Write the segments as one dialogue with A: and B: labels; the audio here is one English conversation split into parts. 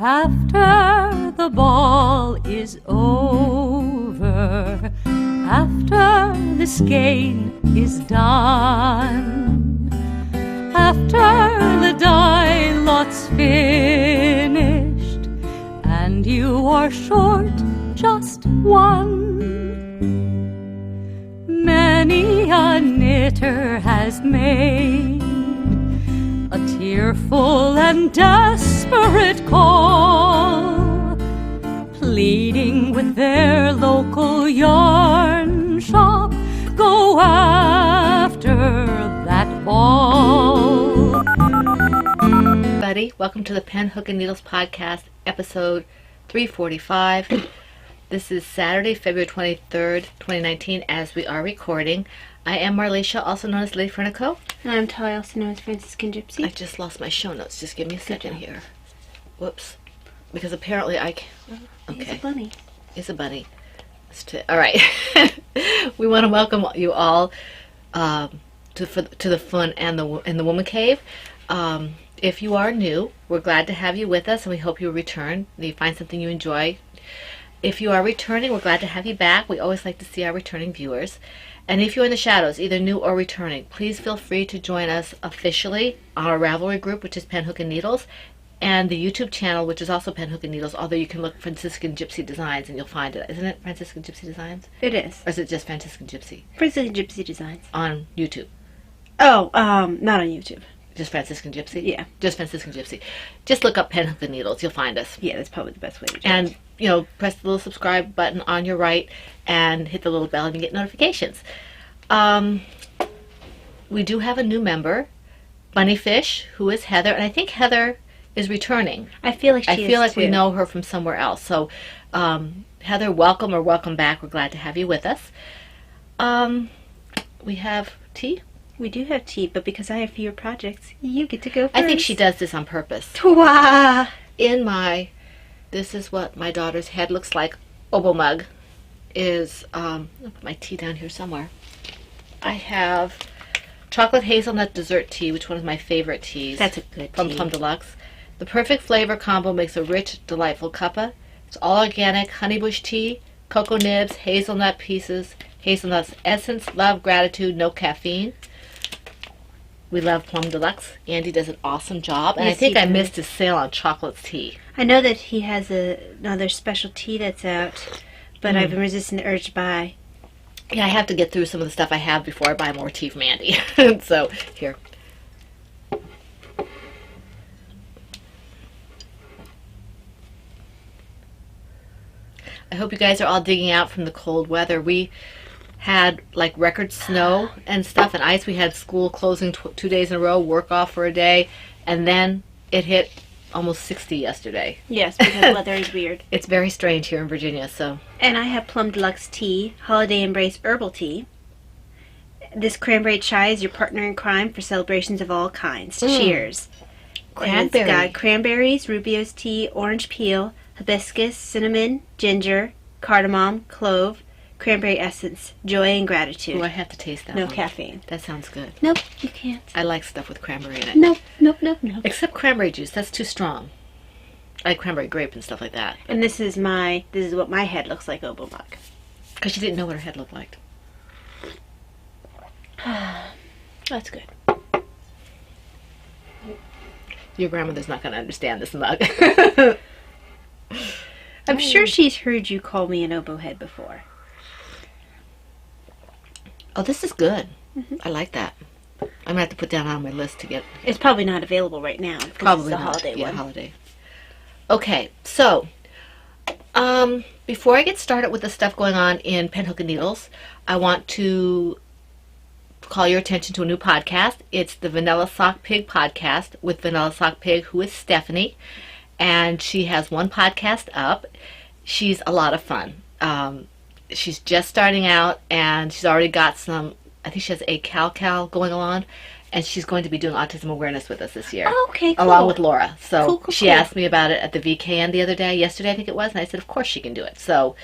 A: After the ball is over, after the skein is done, after the die lot's finished, and you are short just one, many a knitter has made a tearful and desperate call, pleading with their local yarn shop, go after that ball.
B: Buddy, welcome to the Pen, Hook, and Needles podcast, episode 345. This is Saturday, February 23rd, 2019, as we are recording. I am Marlecia, also known as Lady Fernico.
C: And I'm Ty, also known as Franciscan Gypsy.
B: I just lost my show notes. Just give me a second here. Whoops. Because apparently I can... Okay.
C: He's a bunny.
B: He's a bunny. All right. We want to welcome you all to the fun and the Woman Cave. If you are new, we're glad to have you with us, and we hope you return and you find something you enjoy. If you are returning, we're glad to have you back. We always like to see our returning viewers. And if you're in the shadows, either new or returning, please feel free to join us officially on our Ravelry group, which is Pen, Hook, and Needles, and the YouTube channel, which is also Pen, Hook, and Needles, although you can look Franciscan Gypsy Designs and you'll find it. Isn't it Franciscan Gypsy Designs?
C: It is.
B: Or is it just Franciscan Gypsy?
C: Franciscan Gypsy Designs.
B: On YouTube?
C: Oh, not on YouTube.
B: Just Franciscan Gypsy?
C: Yeah.
B: Just Franciscan Gypsy. Just look up Pen, Hook, and Needles. You'll find us.
C: Yeah, that's probably the best way to do it.
B: And, you know, press the little subscribe button on your right and hit the little bell and you get notifications. We do have a new member, Bunnyfish, who is Heather, and I think Heather is returning.
C: I feel like she is
B: we
C: too.
B: know her from somewhere else. So, Heather, welcome or welcome back. We're glad to have you with us. We have tea.
C: We do have tea, but because I have fewer projects, you get to go first.
B: I think she does this on purpose.
C: Twa!
B: This is what my daughter's head looks like, oboe mug, is, I'll put my tea down here somewhere. I have chocolate hazelnut dessert tea, which is one of my favorite teas.
C: That's a good
B: from
C: tea.
B: Plum Deluxe. The perfect flavor combo makes a rich, delightful cuppa. It's all organic honeybush tea, cocoa nibs, hazelnut pieces, hazelnut essence, love, gratitude, no caffeine. We love Plum Deluxe. Andy does an awesome job. And
C: Yes,
B: I think
C: he
B: I
C: does.
B: missed his sale on chocolate tea.
C: I know that he has another special tea that's out, but I've been resisting the urge to buy.
B: Yeah, I have to get through some of the stuff I have before I buy more tea from Andy. So, here. I hope you guys are all digging out from the cold weather. We had like record snow and stuff and ice. We had school closing 2 days in a row, work off for a day, and then it hit almost 60 yesterday.
C: Yes, because weather is weird.
B: It's very strange here in Virginia, so.
C: And I have Plum Deluxe tea, Holiday Embrace Herbal Tea. This cranberry chai is your partner in crime for celebrations of all kinds. Cheers.
B: Cranberry.
C: And it's got cranberries, Rubio's tea, orange peel, hibiscus, cinnamon, ginger, cardamom, clove, cranberry essence, joy and gratitude.
B: Oh, I have to taste that
C: No
B: one.
C: caffeine.
B: That sounds good.
C: Nope, you can't.
B: I like stuff with cranberry in it.
C: Nope.
B: Except cranberry juice. That's too strong. I like cranberry grape and stuff like that.
C: And this is what my head looks like, oboe mug.
B: Because she didn't know what her head looked like.
C: That's good.
B: Your grandmother's not going to understand this mug.
C: I'm sure she's heard you call me an oboe head before.
B: Oh, this is good. I like that. I'm going to have to put that on my list to get...
C: It's probably not available right now. Because
B: Probably
C: it's a
B: not.
C: holiday
B: Yeah,
C: one.
B: holiday. Okay, so... before I get started with the stuff going on in Pen, Hook, and Needles, I want to call your attention to a new podcast. It's the Vanilla Sock Pig podcast with Vanilla Sock Pig, who is Stephanie. And she has one podcast up. She's a lot of fun. She's just starting out, and she's already got some, I think she has a Cal going on, and she's going to be doing autism awareness with us this year.
C: Oh, okay, cool.
B: Along with Laura. So
C: Cool.
B: she asked me about it at the VKN the other day, yesterday I think it was, and I said, of course she can do it. So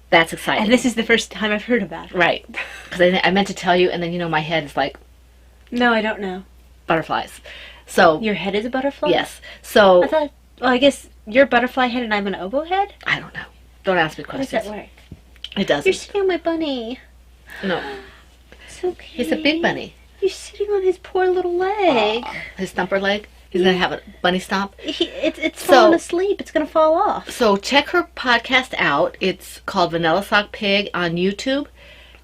B: That's exciting.
C: And this is the first time I've heard about it.
B: Right. Because I meant to tell you, and then, my head is like
C: No, I don't know.
B: butterflies. So,
C: Your head is a butterfly?
B: yes. So,
C: I thought, well, I guess you're a butterfly head and I'm an oboe head?
B: I don't know. Don't ask me
C: How does
B: questions.
C: that work?
B: It doesn't.
C: You're sitting on my bunny.
B: No.
C: It's okay.
B: He's a big bunny.
C: You're sitting on his poor little leg.
B: His thumper leg. He's going to have a bunny stomp.
C: It's falling asleep. It's going to fall off.
B: So check her podcast out. It's called Vanilla Sock Pig on YouTube.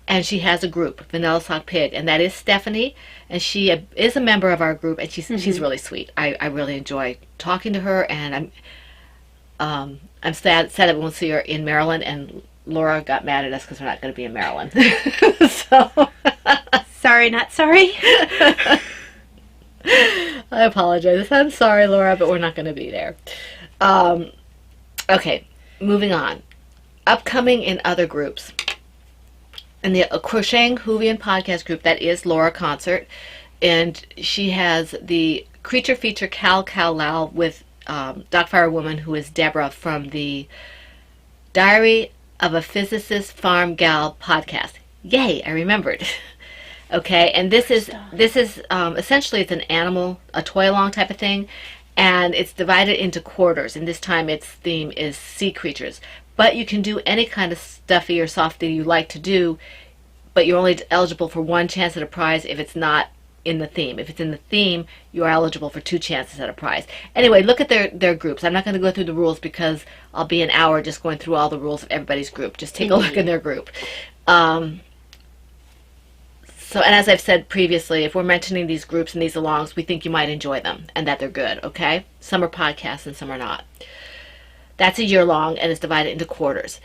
B: And she has a group, Vanilla Sock Pig. And that is Stephanie. And she is a member of our group. And she's really sweet. I really enjoy talking to her. And I'm sad that we won't see her in Maryland. And Laura got mad at us because we're not going to be in Maryland. So...
C: Sorry, not sorry.
B: I apologize. I'm sorry, Laura, but we're not going to be there. Okay, moving on. Upcoming in other groups. In the Crocheting Whovian podcast group, that is Laura Concert. And she has the creature feature Cow with Dogfire Woman, who is Deborah from the Diary of a Physicist Farm Gal podcast. Yay, I remembered. Okay, and this is essentially it's an a toy along type of thing, and it's divided into quarters, and this time its theme is sea creatures. But you can do any kind of stuffy or softy you like to do, but you're only eligible for one chance at a prize if it's not in the theme. If it's in the theme, you are eligible for 2 chances at a prize. Anyway, look at their groups. I'm not going to go through the rules because I'll be an hour just going through all the rules of everybody's group. Just take a look in their group. So, and as I've said previously, if we're mentioning these groups and these alongs, we think you might enjoy them and that they're good, okay? Some are podcasts and some are not. That's a year long and it's divided into quarters.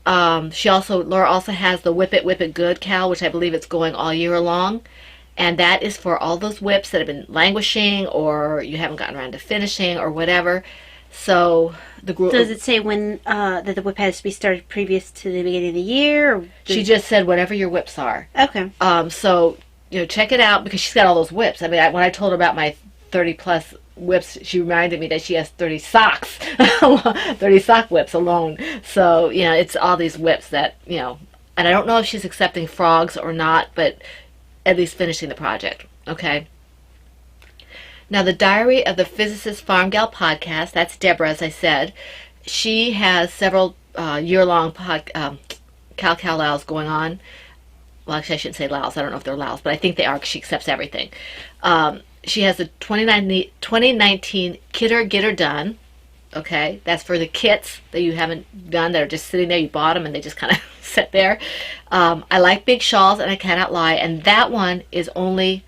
B: Laura also has the Whip It Good Cal, which I believe it's going all year long. And that is for all those whips that have been languishing or you haven't gotten around to finishing or whatever. So the group.
C: Does it say when that the whip has to be started previous to the beginning of the year? Or
B: she just said whatever your whips are.
C: Okay.
B: So check it out because she's got all those whips. I mean, when I told her about my 30+ whips, she reminded me that she has 30 socks, 30 sock whips alone. So it's all these whips that and I don't know if she's accepting frogs or not, but at least finishing the project. Okay. Now, the Diary of the Physicist Farm Gal podcast, that's Deborah, as I said. She has several year-long Cow Laos going on. Well, actually, I shouldn't say Laos. I don't know if they're Laos, but I think they are because she accepts everything. She has the 2019 Kidder Get Her Done. Okay, that's for the kits that you haven't done that are just sitting there. You bought them and they just kind of sit there. I like big shawls and I cannot lie. And that one is only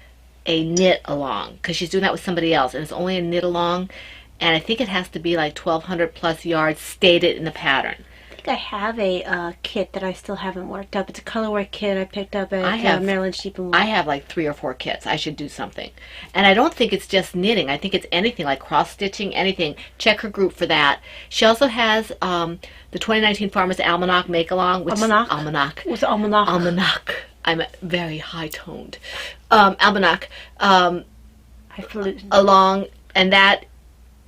B: a knit along because she's doing that with somebody else and it's only a knit along, and I think it has to be like 1,200+ yards stated in the pattern.
C: I think I have a kit that I still haven't worked up. It's a colorwork kit I picked up at Maryland Sheep and Wool.
B: I have like 3 or 4 kits. I should do something. And I don't think it's just knitting. I think it's anything like cross stitching, anything. Check her group for that. She also has the 2019 Farmer's Almanac make along. Almanac.
C: What's almanac?
B: Almanac. I'm very high-toned. Almanac. Along, and that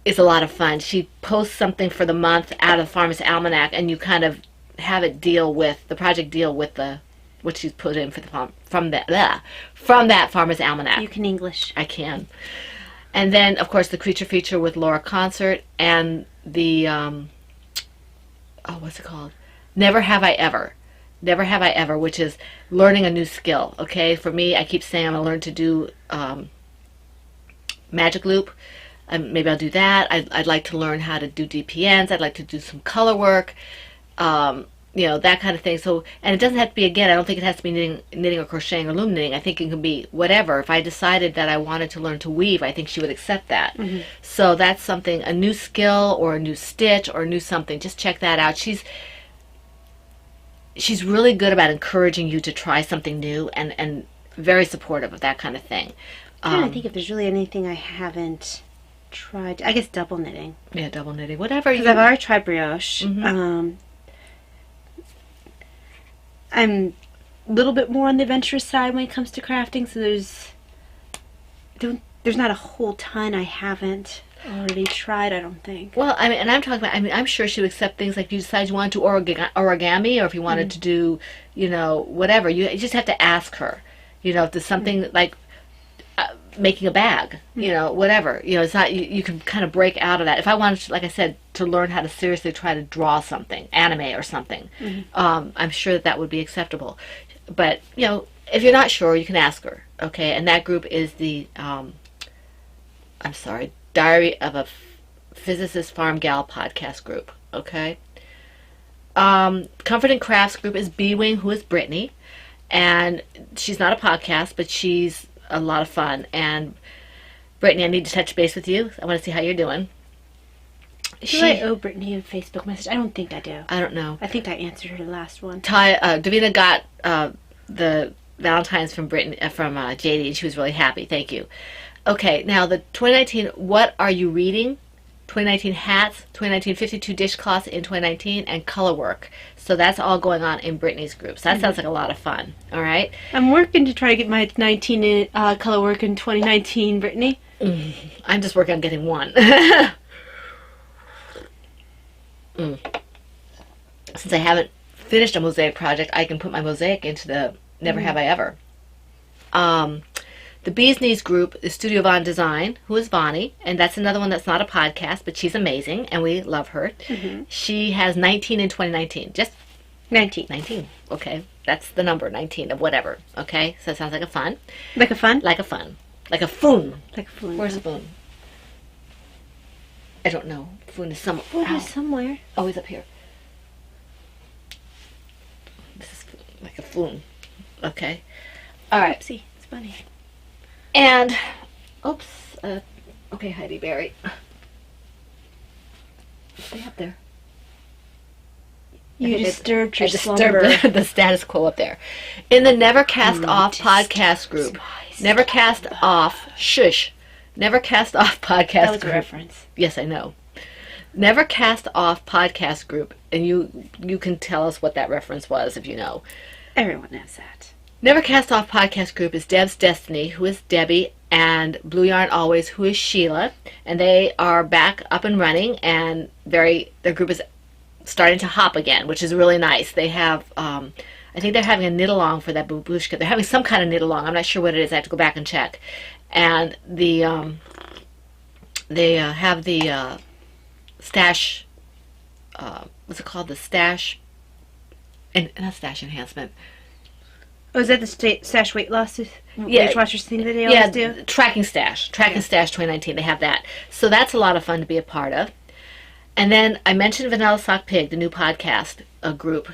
B: is a lot of fun. She posts something for the month out of Farmer's Almanac, and you kind of have it deal with what she's put in for from that Farmer's Almanac.
C: You can English.
B: I can. And then, of course, the creature feature with Laura Concert and the what's it called? Never Have I Ever, which is learning a new skill. Okay, for me, I keep saying I'm gonna learn to do magic loop. Maybe I'll do that. I'd like to learn how to do DPNs. I'd like to do some color work, that kind of thing. So, and it doesn't have to be, again, I don't think it has to be knitting or crocheting or loom knitting. I think it can be whatever. If I decided that I wanted to learn to weave, I think she would accept that. Mm-hmm. So that's something, a new skill or a new stitch or a new something. Just check that out. She's really good about encouraging you to try something new and very supportive of that kind of thing.
C: I'm trying to think if there's really anything I haven't tried. I guess double knitting.
B: Yeah, double knitting. Whatever.
C: Because I've already tried brioche.
B: Mm-hmm.
C: I'm a little bit more on the adventurous side when it comes to crafting, so there's not a whole ton I haven't already tried, I don't think.
B: Well, I mean, and I'm talking about, I mean, I'm sure she would accept things like if you decide you want to do origami, or if you wanted to do, you know, whatever. You just have to ask her, you know, if there's something like making a bag, you know, whatever. You know, it's not, you can kind of break out of that. If I wanted to, like I said, to learn how to seriously try to draw something, anime or something, I'm sure that that would be acceptable. But, you know, if you're not sure, you can ask her, okay? And that group is the, Diary of a Physicist Farm Gal podcast group, okay? Comfort and Crafts group is B-Wing, who is Brittany, and she's not a podcast, but she's a lot of fun. And Brittany, I need to touch base with you. I want to see how you're doing.
C: Do I owe Brittany a Facebook message? I don't think I do.
B: I don't know.
C: I think I answered her last one.
B: Davina got the Valentine's from JD, and she was really happy. Thank you. Okay, now the 2019, what are you reading? 2019 hats, 2019 52 dishcloths in 2019, and color work. So that's all going on in Brittany's group. So that sounds like a lot of fun. All right.
C: I'm working to try to get my 19 color work in 2019, Brittany.
B: I'm just working on getting one. Since I haven't finished a mosaic project, I can put my mosaic into the Never Have I Ever. The Bee's Knees group is Studio Von Design, who is Vonnie, and that's another one that's not a podcast, but she's amazing, and we love her. She has 19 in 2019. Just 19. Okay, that's the number, 19 of whatever. Okay, so it sounds like a fun.
C: Like a fun?
B: Like a fun. Like a foon.
C: Like a foon.
B: Where's a foon? I don't know. Foon is somewhere.
C: Foon is somewhere.
B: Oh, he's up here. This is like a foon. Okay. All right.
C: Oopsie, it's funny.
B: And, oops. Okay, Heidi Berry. Stay up there.
C: You disturbed your
B: I
C: slumber.
B: disturbed the status quo up there. In the Never Cast Off podcast group. Never Cast Off. Shush. Never Cast Off podcast
C: That was
B: group.
C: a reference.
B: Yes, I know. Never Cast Off podcast group, and you can tell us what that reference was if you know.
C: Everyone knows that.
B: Never Cast Off podcast group is Deb's Destiny, who is Debbie, and Blue Yarn Always, who is Sheila, and they are back up and running, and their group is starting to hop again, which is really nice. They have, I think they're having a knit along for that babushka. They're having some kind of knit along. I'm not sure what it is. I have to go back and check. And they have the stash. What's it called? The stash, and not stash enhancement.
C: Oh, is that the stash weight loss
B: Yeah.
C: Weight Watchers thing that they always do?
B: Tracking Stash 2019. They have that, so that's a lot of fun to be a part of. And then I mentioned Vanilla Sock Pig, the new podcast group.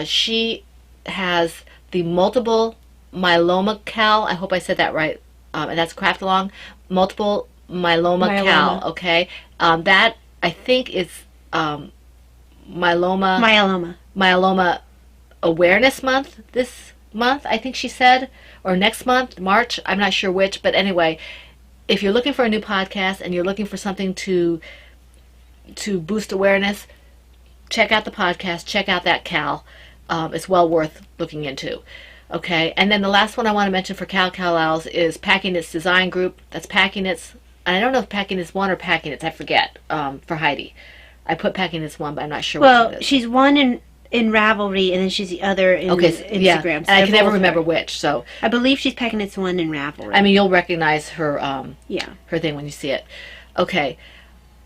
B: She has the multiple myeloma cowl. I hope I said that right. And that's craft along. Multiple myeloma cowl. Okay. That I think is myeloma awareness month this month, I think she said, or next month, March. I'm not sure which, but anyway, if you're looking for a new podcast and you're looking for something to boost awareness, check out the podcast, check out that Cal. It's well worth looking into. Okay, and then the last one I want to mention for Cowls is Packing Knits Design Group. That's Packing Knits, and I don't know if Packing Knits 1 or Packing Knits, I forget, for Heidi. I put Packing Knits 1, but I'm not sure which one it is.
C: She's one in Ravelry, and then she's the other in Instagram.
B: Yeah,
C: So
B: and I can never remember which, so.
C: I believe she's Packing Knits 1 in Ravelry.
B: I mean, you'll recognize her,
C: yeah,
B: her thing when you see it. Okay,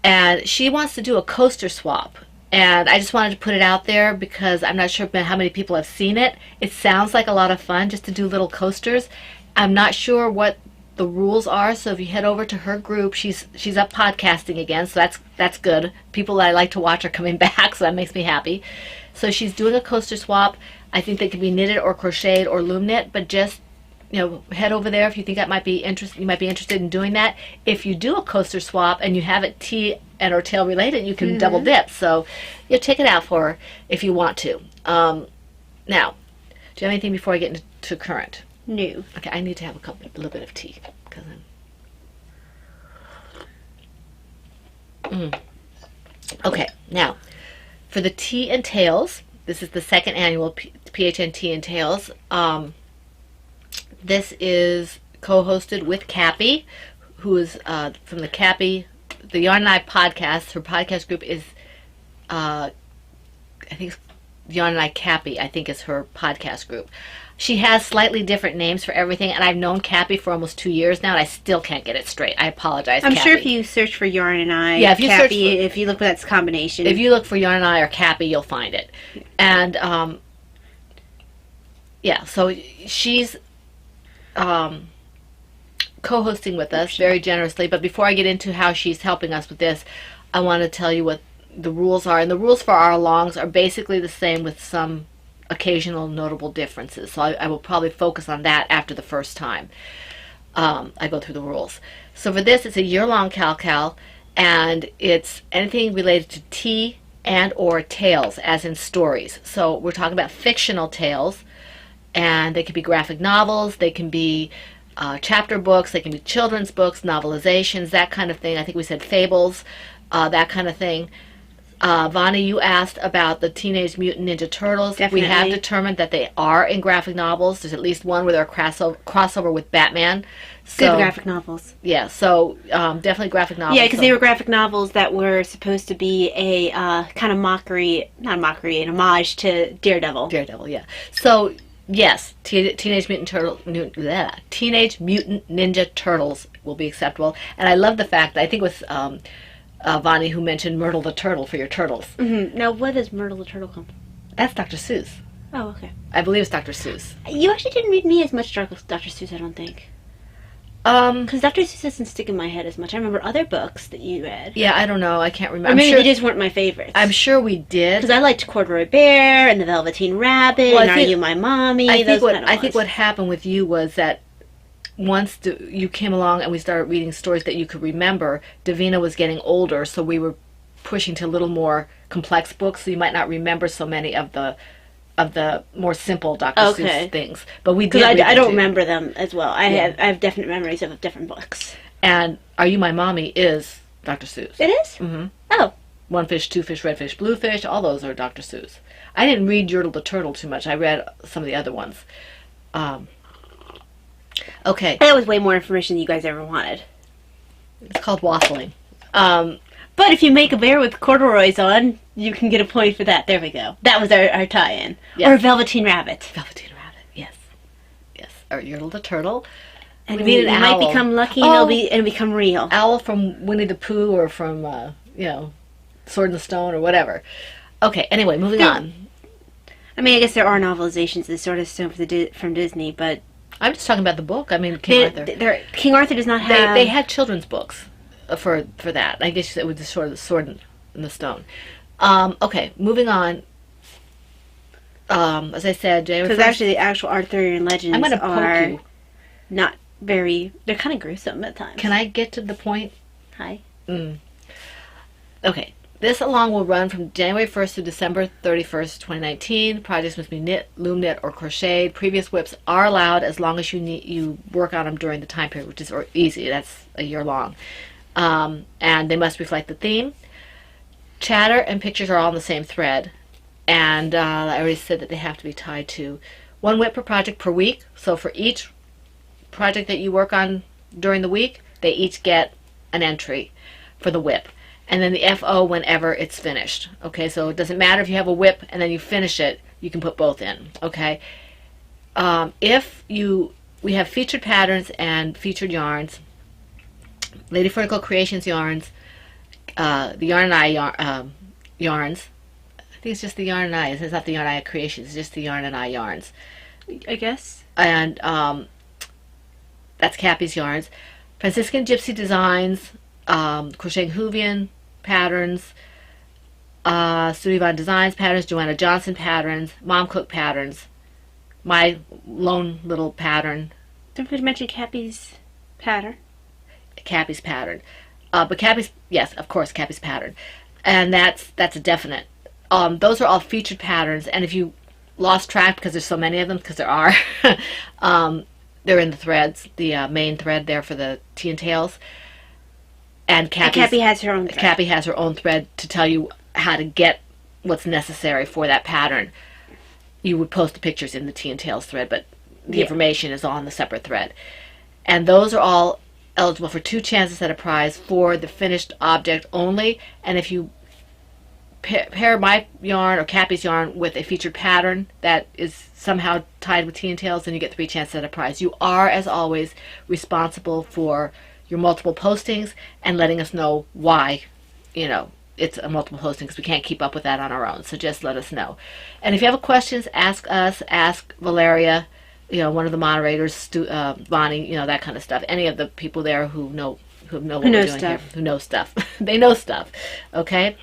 B: and she wants to do a coaster swap. And I just wanted to put it out there because I'm not sure how many people have seen it. It sounds like a lot of fun just to do little coasters. I'm not sure what the rules are, so if you head over to her group, she's up podcasting again, so that's good. People that I like to watch are coming back, so that makes me happy. So she's doing a coaster swap. I think they can be knitted or crocheted or loom knit, but just head over there if you think that might be you might be interested in doing that. If you do a coaster swap and you have it tea and or tail related, you can double dip. So take it out for her if you want to. Now, do you have anything before I get into current?
C: No.
B: Okay, I need to have a little bit of tea because I'm. Okay, now for the Tea and Tails, this is the second annual PHN Tea and Tails. This is co-hosted with Cappy, who is from the Cappy the Yarn and I podcast. Her podcast group is, I think, Yarn and I Cappy, I think is her podcast group. She has slightly different names for everything, and I've known Cappy for almost 2 years now, and I still can't get it straight. I apologize,
C: I'm
B: Cappy.
C: sure if you search for Yarn and I,
B: Yeah, if you search
C: Cappy,
B: for-
C: if you look for that combination.
B: If you look for Yarn and I or Cappy, you'll find it. And, yeah, so she's co-hosting with us very generously. But before I get into how she's helping us with this, I want to tell you what the rules are. And the rules for our longs are basically the same with some occasional notable differences. So I will probably focus on that after the first time I go through the rules. So for this, it's a year-long Cal, and it's anything related to tea and or tales, as in stories. So we're talking about fictional tales, and they can be graphic novels, they can be chapter books, they can be children's books, novelizations, that kind of thing. I think we said fables, that kind of thing. Vani, you asked about the Teenage Mutant Ninja Turtles.
C: Definitely.
B: We have determined that they are in graphic novels. There's at least one where they're crossover with Batman. So,
C: Good graphic novels.
B: Yeah, so definitely graphic novels.
C: Yeah, because
B: So-
C: they were graphic novels that were supposed to be a kind of an homage to Daredevil.
B: Daredevil, yeah. So, yes, Teenage Mutant Ninja Turtles will be acceptable. And I love the fact, I think it was Vani who mentioned Myrtle the Turtle for your turtles.
C: Mm-hmm. Now, where does Myrtle the Turtle come from?
B: That's Dr. Seuss.
C: Oh, okay.
B: I believe it's Dr. Seuss.
C: You actually didn't read me as much Dr. Seuss, I don't think. Because Dr. Seuss doesn't stick in my head as much. I remember other books that you read.
B: Yeah, I don't know. I can't remember.
C: Or maybe they just weren't my favorites.
B: I'm sure we did.
C: Because I liked Corduroy Bear and the Velveteen Rabbit
B: Well, I
C: and Are
B: think-
C: You My Mommy?
B: I think
C: those kind of
B: I think
C: ones.
B: what happened with you was that once you came along and we started reading stories that you could remember, Davina was getting older, so we were pushing to a little more complex books, so you might not remember so many of the more simple Dr.
C: Okay.
B: Seuss things. But we did.
C: Because
B: read
C: I
B: them
C: don't
B: too.
C: remember them as well. I
B: Yeah.
C: have definite memories of different books.
B: And Are You My Mommy is Dr. Seuss.
C: It is?
B: Mm-hmm.
C: Oh.
B: One Fish, Two Fish, Red Fish, Blue Fish, all those are Dr. Seuss. I didn't read Yertle the Turtle too much. I read some of the other ones. Okay,
C: That was way more information than you guys ever wanted.
B: it's called waffling.
C: But if you make a bear with corduroys on, you can get a point for that. There we go. That was our tie-in.
B: Yeah.
C: Or Velveteen Rabbit.
B: Velveteen Rabbit, yes. Yes, or Yertle the Turtle.
C: And
B: We need
C: you
B: an
C: might
B: owl.
C: become lucky and
B: Oh.
C: it'll become real.
B: Owl from Winnie the Pooh or from, Sword in the Stone or whatever. Okay, anyway, moving on.
C: I mean, I guess there are novelizations that sort of stone from Disney, but
B: I'm just talking about the book. I mean, King Arthur.
C: King Arthur does not have...
B: They had children's books for that. I guess it was the Sword in the Stone. Okay, moving on. As I said, January
C: Because
B: 1st,
C: actually the actual Arthurian Legends
B: I'm going to poke
C: are
B: you.
C: not very... They're kind of gruesome at times.
B: Can I get to the point?
C: Hi.
B: Okay. This along will run from January 1st to December 31st, 2019. Projects must be knit, loom knit, or crocheted. Previous whips are allowed as long as you work on them during the time period, which is easy. That's a year long. And they must reflect the theme. Chatter and pictures are all on the same thread. And I already said that they have to be tied to one whip per project per week. So for each project that you work on during the week, they each get an entry for the whip. And then the FO whenever it's finished. Okay, so it doesn't matter if you have a whip and then you finish it, you can put both in. Okay. We have featured patterns and featured yarns, Lady Vertical Creations yarns, the Yarn and I yarns. I think it's just the Yarn and I. It's not the Yarn and I Creations. It's just the Yarn and I yarns.
C: I guess.
B: And that's Cappy's yarns. Franciscan Gypsy Designs, Crocheting Hoovian patterns, Studio Von Designs patterns, Joanna Johnson patterns, Mom Cook patterns, my lone little pattern,
C: Don't forget to mention Cappy's pattern.
B: Cappy's pattern. But Cappy's, yes, of course, Cappy's pattern. And that's a definite. Those are all featured patterns, and if you lost track because there's so many of them, because there are, they're in the threads, the main thread there for the tea and tails. And
C: Cappy has her own thread.
B: Cappy has her own thread to tell you how to get what's necessary for that pattern. You would post the pictures in the tea and tails thread, but the information is on the separate thread. And those are all eligible for 2 chances at a prize for the finished object only. And if you pair my yarn or Cappy's yarn with a featured pattern that is somehow tied with Tea and Tails, then you get 3 chances at a prize. You are, as always, responsible for your multiple postings and letting us know why, it's a multiple posting, because we can't keep up with that on our own. So just let us know. And if you have questions, ask us, ask Valeria, one of the moderators, Bonnie, that kind of stuff. Any of the people there who know what we're doing here, who know stuff. They know stuff. Okay.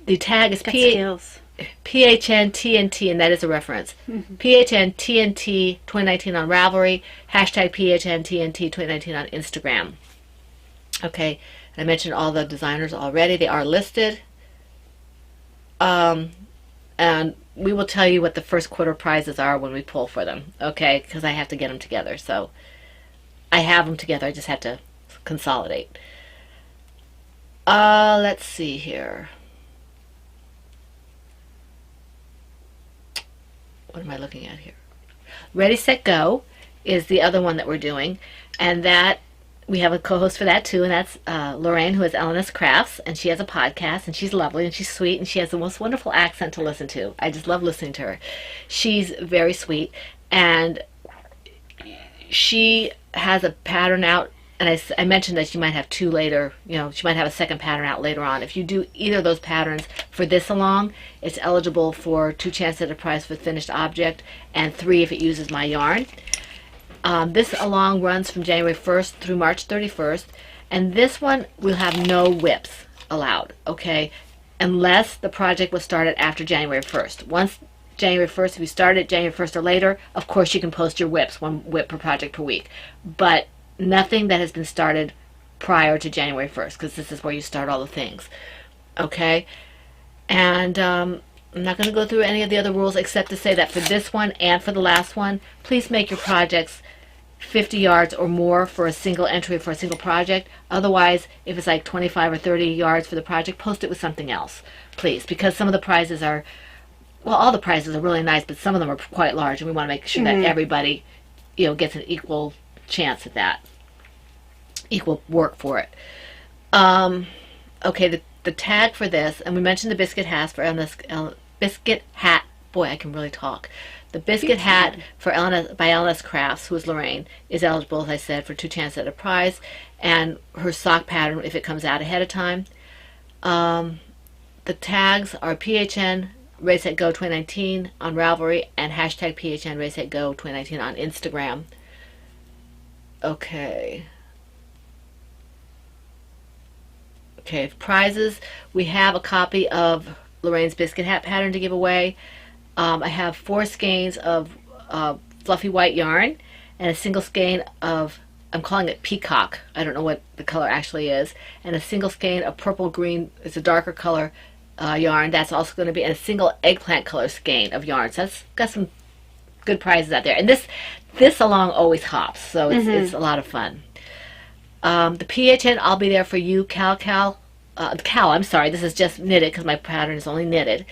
B: The tag is PHNTNT, and that is a reference. PHNTNT 2019 on Ravelry. Hashtag PHNTNT 2019 on Instagram. Okay. I mentioned all the designers already. They are listed. And we will tell you what the first quarter prizes are when we pull for them. Okay? Because I have to get them together. So I have them together. I just have to consolidate. Let's see here. What am I looking at here? Ready, Set, Go is the other one that we're doing. And that we have a co-host for that too, and that's Lorraine, who is Elena's Crafts, and she has a podcast, and she's lovely, and she's sweet, and she has the most wonderful accent to listen to. I just love listening to her. She's very sweet, and she has a pattern out, and I mentioned that she might have 2 later, she might have a second pattern out later on. If you do either of those patterns for this along, it's eligible for 2 chances at a prize for the finished object, and 3 if it uses my yarn. This along runs from January 1st through March 31st, and this one will have no whips allowed, okay, unless the project was started after January 1st. Once January 1st, if you started January 1st or later, of course you can post your whips, 1 whip per project per week, but nothing that has been started prior to January 1st, because this is where you start all the things, okay? And I'm not going to go through any of the other rules except to say that for this one and for the last one, please make your projects 50 yards or more for a single entry for a single project. Otherwise, if it's like 25 or 30 yards for the project, post it with something else, please, because some of the prizes are, well, all the prizes are really nice, but some of them are quite large, and we want to make sure that everybody, gets an equal chance at that, equal work for it. Okay, the tag for this, and we mentioned the biscuit hat for biscuit hat. Boy, I can really talk. The biscuit hat for by Elena's Crafts, who is Lorraine, is eligible, as I said, for 2 chances at a prize, and her sock pattern if it comes out ahead of time. The tags are PHN Ready Set Go 2019 on Ravelry and hashtag PHN Ready Set Go 2019 on Instagram. Okay. Okay, prizes. We have a copy of Lorraine's biscuit hat pattern to give away. I have 4 skeins of fluffy white yarn and a single skein of, I'm calling it peacock, I don't know what the color actually is, and a single skein of purple green, it's a darker color yarn. That's also going to be, and a single eggplant color skein of yarn. So that's got some good prizes out there. And this along always hops, so it's a lot of fun. The PHN, I'll be there for you, Cow, I'm sorry, this is just knitted because my pattern is only knitted.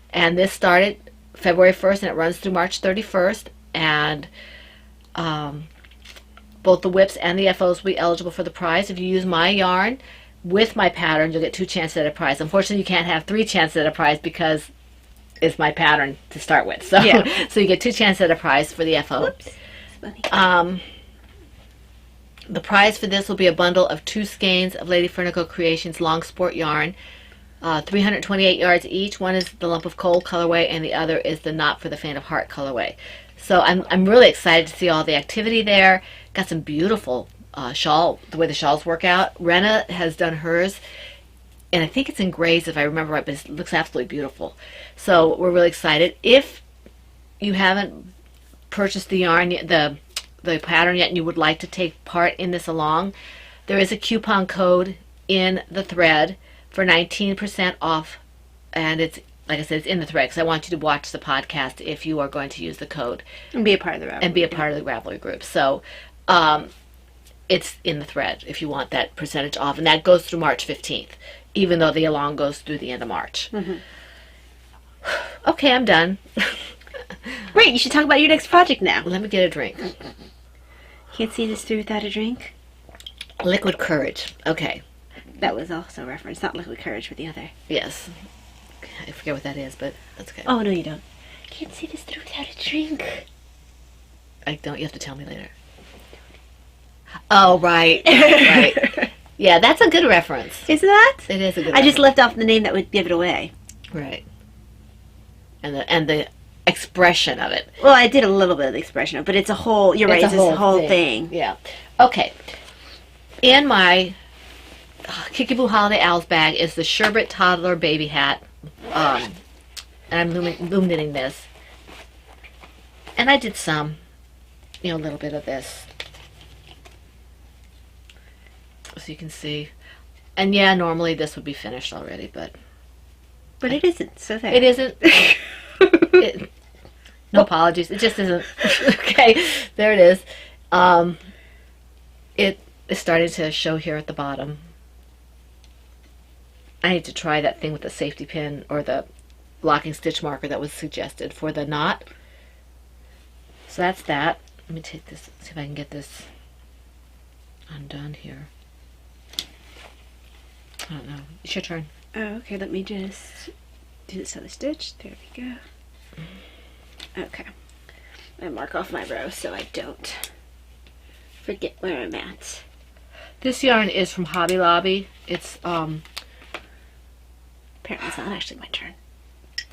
B: And this started February 1st and it runs through March 31st. And both the whips and the FOs will be eligible for the prize. If you use my yarn with my pattern, you'll get 2 chances at a prize. Unfortunately, you can't have 3 chances at a prize because it's my pattern to start with. So, so you get 2 chances at a prize for the FO.
C: Whoops. That's funny.
B: The prize for this will be a bundle of 2 skeins of Lady Fernico Creations long sport yarn, 328 yards each. One is the Lump of Coal colorway, and the other is the Knot for the Faint of Heart colorway. So I'm really excited to see all the activity there. Got some beautiful shawl, the way the shawls work out. Rena has done hers, and I think it's in grays if I remember right, but it looks absolutely beautiful. So we're really excited. If you haven't purchased the yarn, the pattern yet, and you would like to take part in this along, there is a coupon code in the thread for 19% off, and it's, like I said, it's in the thread because I want you to watch the podcast if you are going to use the code
C: And be a part of the Ravelry.
B: and be a part of the Ravelry group. So it's in the thread if you want that percentage off, and that goes through March 15th, even though the along goes through the end of March. Okay, I'm done.
C: Great, you should talk about your next project now.
B: Let me get a drink.
C: Can't see this through without a drink.
B: Liquid Courage. Okay.
C: That was also referenced, not Liquid Courage, but the other.
B: Yes. I forget what that is, but that's okay.
C: Oh, no, you don't. Can't see this through without a drink.
B: I don't. You have to tell me later. Oh, right. Right. Yeah, that's a good reference.
C: Is that?
B: It is a good
C: I just
B: reference.
C: left off the name that would give it away.
B: Right. And the expression of it.
C: Well, I did a little bit of the expression, but it's a whole, you're right, it's a whole thing.
B: Yeah. Okay. In my Kickaboo Holiday Owls bag is the Sherbet Toddler Baby Hat. And I'm loom knitting this. And I did some, a little bit of this. So you can see. And yeah, normally this would be finished already, but
C: it isn't, so there.
B: it isn't. No apologies. It just isn't. Okay, there it is. It is starting to show here at the bottom. I need to try that thing with the safety pin or the blocking stitch marker that was suggested for the knot. So that's that. Let me take this, see if I can get this undone here. I don't know. It's your turn.
C: Oh, okay, let me just do this other stitch. There we go. Okay. I mark off my row so I don't forget where I'm at.
B: This yarn is from Hobby Lobby. It's
C: Apparently it's not actually my turn.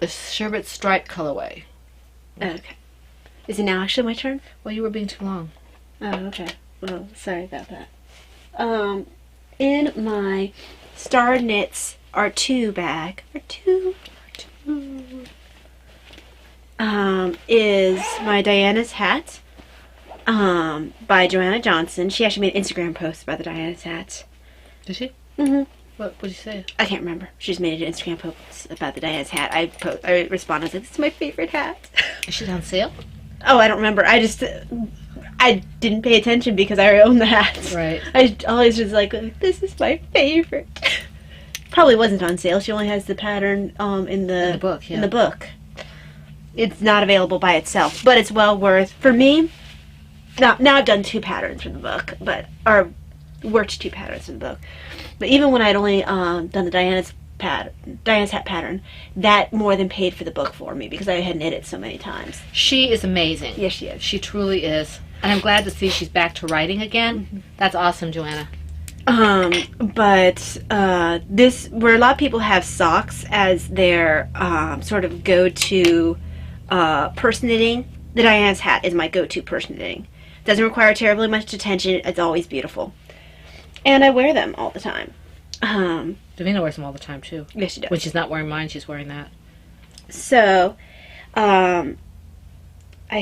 B: the Sherbet Stripe colorway.
C: Oh, okay. Is it now actually my turn?
B: Well, you were being too long.
C: Oh, okay. Well, sorry about that. In my Star Knits R2 bag, is my Diana's hat, by Joanna Johnson. She actually made an Instagram post about the Diana's hat.
B: Did she?
C: Mm-hmm.
B: What did you say?
C: I can't remember. She just made an Instagram post about the Diana's hat. I responded, I was like, this is my favorite hat.
B: Is she on sale?
C: Oh, I don't remember. I didn't pay attention because I own the hat.
B: Right.
C: I always was like, this is my favorite. Probably wasn't on sale. She only has the pattern in the
B: book, yeah.
C: In the book. It's not available by itself, but it's well worth, for me, now I've done 2 patterns from the book, or worked 2 patterns from the book. But even when I'd only done the Diana's hat pattern, that more than paid for the book for me because I had knit it so many times.
B: She is amazing.
C: Yes, she is.
B: She truly is. And I'm glad to see she's back to writing again.
C: Mm-hmm.
B: That's awesome, Joanna.
C: But this, where a lot of people have socks as their sort of go-to purse knitting, the Diana's hat is my go-to purse knitting. Doesn't require terribly much attention. It's always beautiful. And I wear them all the time.
B: Davina wears them all the time, too.
C: Yes, she does.
B: When she's not wearing mine, she's wearing that.
C: So, I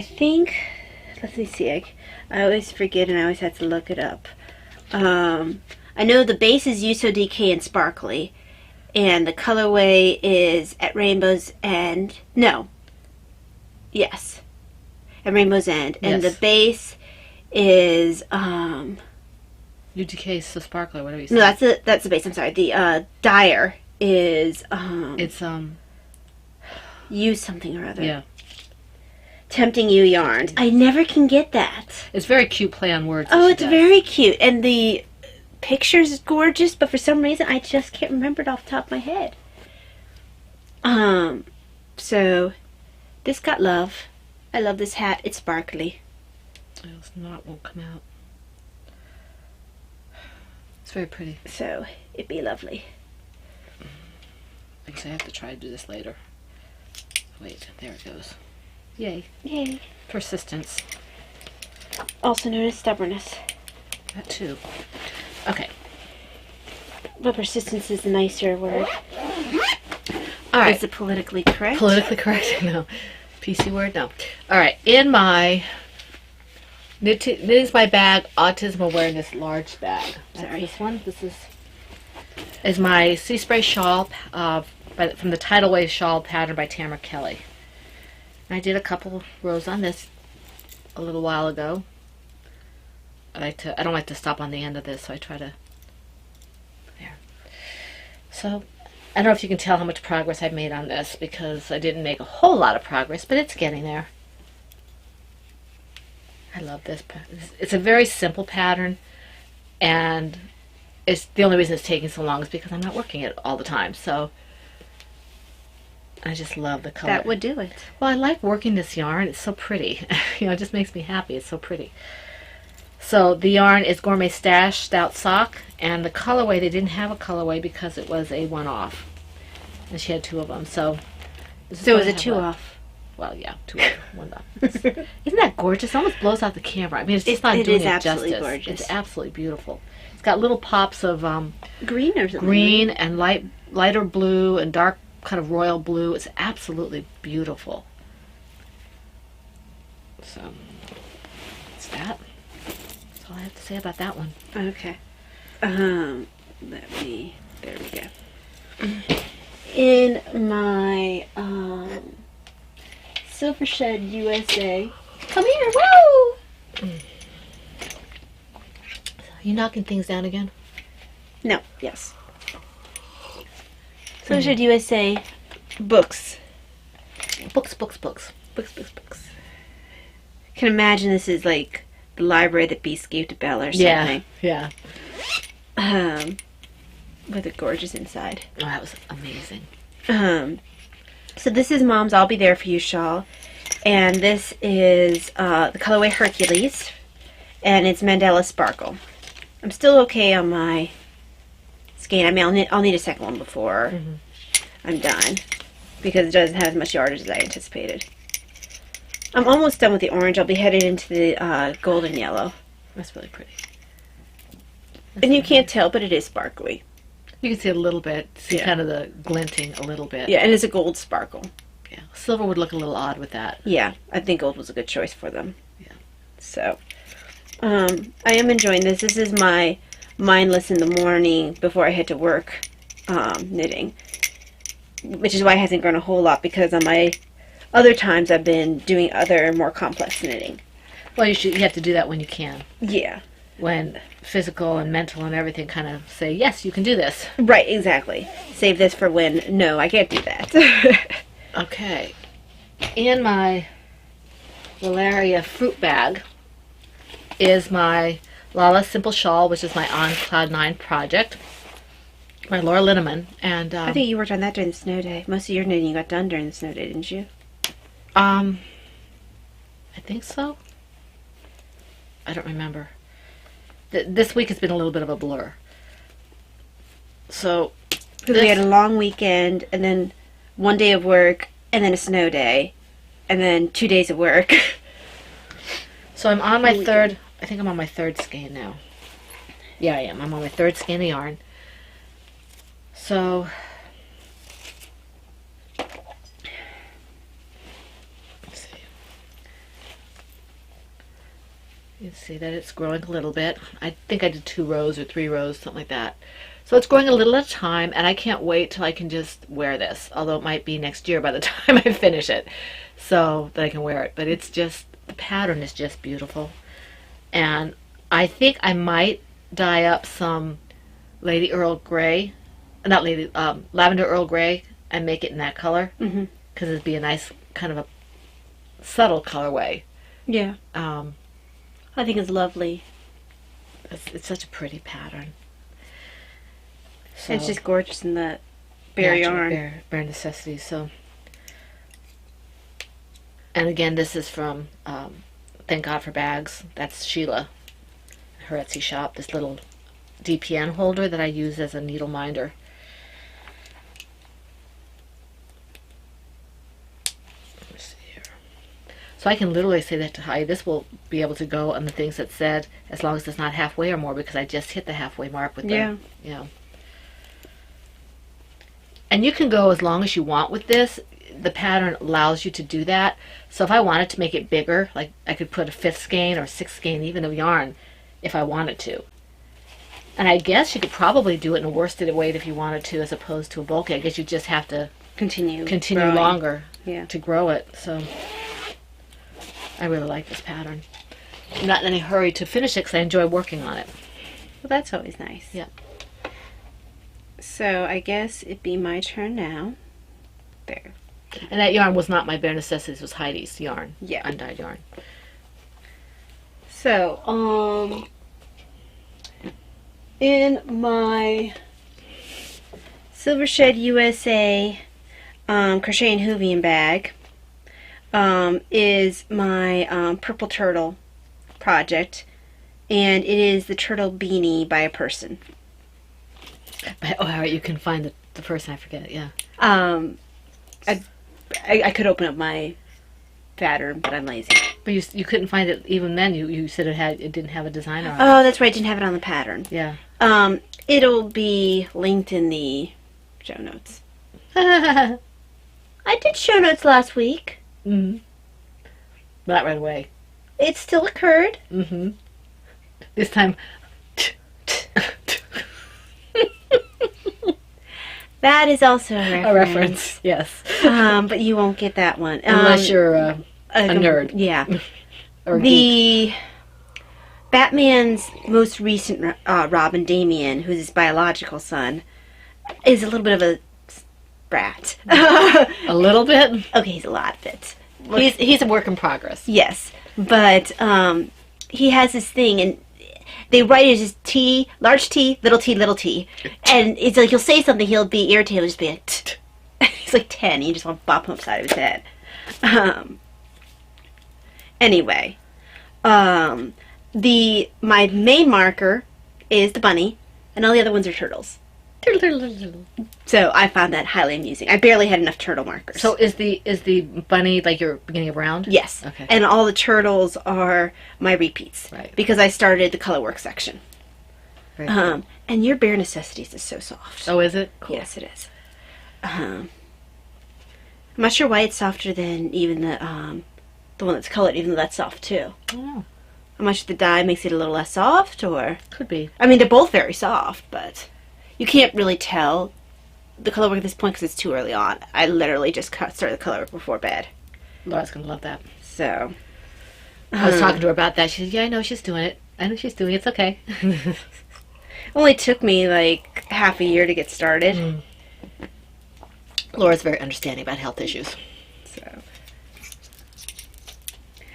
C: think, let me see, I always forget and I always have to look it up. I know the base is Yuso DK and Sparkly, and the colorway is at Rainbow's End. No. Yes. At Rainbow's End. And
B: Yes.
C: the base is,
B: UDK so sparkly, whatever you say.
C: no, that's the base, I'm sorry. The, dyer is,
B: It's,
C: Use something or other.
B: yeah.
C: Tempting You yarns. I never can get that.
B: It's very cute play on words.
C: Oh,
B: that she
C: it's
B: does.
C: very cute. And the picture's gorgeous, but for some reason I just can't remember it off the top of my head. So this got love. I love this hat. It's sparkly.
B: Else not won't come out. It's very pretty.
C: So it'd be lovely.
B: I guess I have to try to do this later. Wait, there it goes. Yay.
C: Yay.
B: Persistence.
C: Also known as stubbornness.
B: That too. Okay.
C: But persistence is a nicer word.
B: All right.
C: Is it politically correct?
B: Politically correct? No. PC word? No. All right. In my knitting's my bag, autism awareness large bag. That's
C: Sorry.
B: this one. This is my Sea Spray shawl from the Tidal Wave shawl pattern by Tamara Kelly. I did a couple rows on this a little while ago. I don't like to stop on the end of this, so I try to. There. So I don't know if you can tell how much progress I've made on this because I didn't make a whole lot of progress, but it's getting there. I love this. It's a very simple pattern. and it's the only reason it's taking so long is because I'm not working it all the time. So I just love the color.
C: That would do it.
B: Well, I like working this yarn. It's so pretty. It just makes me happy. It's so pretty. So the yarn is Gourmet Stash Stout Sock, and the colorway, they didn't have a colorway because it was a one-off, and she had 2 of them. So this is
C: So it
B: what
C: was
B: I
C: a
B: have
C: 2
B: left.
C: off.
B: Well, yeah, 2 off, 1 off. Isn't that gorgeous? It almost blows out the camera. I mean, it's just not
C: It
B: doing
C: is
B: it
C: absolutely
B: justice.
C: gorgeous.
B: It's absolutely beautiful. It's got little pops of
C: Green or something?
B: green and lighter blue and dark kind of royal blue. It's absolutely beautiful. So that's that. That's all I have to say about that one.
C: Okay. There we go. In my Silver Shed USA. Come here, woo!
B: You knocking things down again?
C: No, yes. Silver Shed USA books.
B: Books.
C: Books. Can imagine this is like the library that Beast gave to Belle or something.
B: Yeah.
C: With a gorgeous inside.
B: Oh, that was amazing.
C: So this is Mom's I'll Be There For You shawl. And this is the colorway Hercules. And it's Mandala Sparkle. I'm still okay on my skein. I mean, I'll need a second one before I'm done. Because it doesn't have as much yardage as I anticipated. I'm almost done with the orange. I'll be headed into the golden yellow.
B: That's really pretty.
C: And you can't tell, but it is sparkly.
B: You can see a little bit. See
C: Yeah.
B: kind of the glinting a little bit.
C: Yeah, and it's a gold sparkle.
B: Yeah. Silver would look a little odd with that.
C: Yeah, I think gold was a good choice for them.
B: Yeah.
C: So, I am enjoying this. This is my mindless in the morning before I head to work knitting. Which is why it hasn't grown a whole lot, because on my other times I've been doing other more complex knitting.
B: Well, you have to do that when you can.
C: Yeah.
B: When physical and mental and everything kind of say, yes, you can do this.
C: Right, exactly. Save this for when, no, I can't do that.
B: Okay. In my Valeria fruit bag is my Lala Simple Shawl, which is my On Cloud 9 project. My Laura Linneman. And
C: I think you worked on that during the snow day. Most of your knitting got done during the snow day, didn't you?
B: I think so. I don't remember. This week has been a little bit of a blur. So,
C: Because we had a long weekend, and then 1 day of work, and then a snow day, and then 2 days of work.
B: So I'm on my third, I think I'm on my third skein now. Yeah, I am. I'm on my third skein of yarn. So, let's see. You can see that it's growing a little bit. I think I did 2 rows or 3 rows, something like that. So it's growing a little at a time, and I can't wait till I can just wear this. Although it might be next year by the time I finish it, so that I can wear it. But it's just, the pattern is just beautiful. And I think I might dye up some Lady Earl Grey, not Lady, Lavender Earl Grey, and make it in that color. Because it'd be a nice kind of a subtle colorway.
C: Yeah. I think it's lovely.
B: It's such a pretty pattern. So,
C: It's just gorgeous in the bare yarn.
B: Bare necessities. So, and again, this is from Thank God for Bags. That's Sheila, her Etsy shop. This little DPN holder that I use as a needle minder. Let me see here. So I can literally say that to Heidi. This will be able to go on the things that said, as long as it's not halfway or more, because I just hit the halfway mark with the, you know. And you can go as long as you want with this. The pattern allows you to do that. So if I wanted to make it bigger, like I could put a 5th skein or 6th skein even of yarn if I wanted to. And I guess you could probably do it in a worsted weight if you wanted to, as opposed to a bulky. I guess you just have to
C: Continue
B: growing. Longer
C: to
B: grow it. So I really like this pattern. I'm not in any hurry to finish it because I enjoy working on it.
C: Well, that's always nice.
B: Yeah.
C: So I guess it'd be my turn now. There.
B: And that yarn was not my bare necessities, it was Heidi's yarn.
C: Yeah.
B: Undyed yarn.
C: So, in my Silver Shed USA crochet and hooving bag is my purple turtle project, and it is the turtle beanie by a person.
B: Oh, all right, you can find the person. I forget. Yeah.
C: I could open up my pattern, but I'm lazy.
B: But you couldn't find it even then. You said it didn't have a designer on it.
C: Oh, that's right. I didn't have it on the pattern.
B: Yeah.
C: It'll be linked in the show notes. I did show notes last week.
B: Mm-hmm. Not right away.
C: It still occurred.
B: Mm-hmm. This time.
C: That is also a reference.
B: A reference, yes.
C: But you won't get that one.
B: Unless you're a nerd.
C: Yeah.
B: Or
C: the Batman's most recent Robin, Damian, who's his biological son, is a little bit of a brat.
B: a little bit?
C: Okay, he's a lot of it.
B: He's a work in progress.
C: Yes, but he has this thing, and they write it as T, large T, little t, little t. And it's like he'll say something, he'll be irritated, he'll just be like, t. He's like 10, you just want to bop him upside of his head. Anyway, my main marker is the bunny, and all the other ones are turtles. So I found that highly amusing. I barely had enough turtle markers.
B: So is the bunny like your beginning of round?
C: Yes.
B: Okay.
C: And all the turtles are my repeats.
B: Right.
C: Because I started the color work section.
B: Very cool.
C: And your Bare Necessities is so soft.
B: Oh, is it? Cool.
C: Yes, it is. I'm not sure why it's softer than even the one that's colored, even though that's soft too.
B: I don't know.
C: How much the dye makes it a little less soft, or?
B: Could be.
C: I mean, they're both very soft, but you can't really tell the color work at this point because it's too early on. I literally just started the color work before bed.
B: Laura's going to love that.
C: So.
B: I was talking to her about that. She said, yeah, I know she's doing it. I know she's doing it. It's okay.
C: Only took me like half a year to get started.
B: Mm. Laura's very understanding about health issues.
C: So.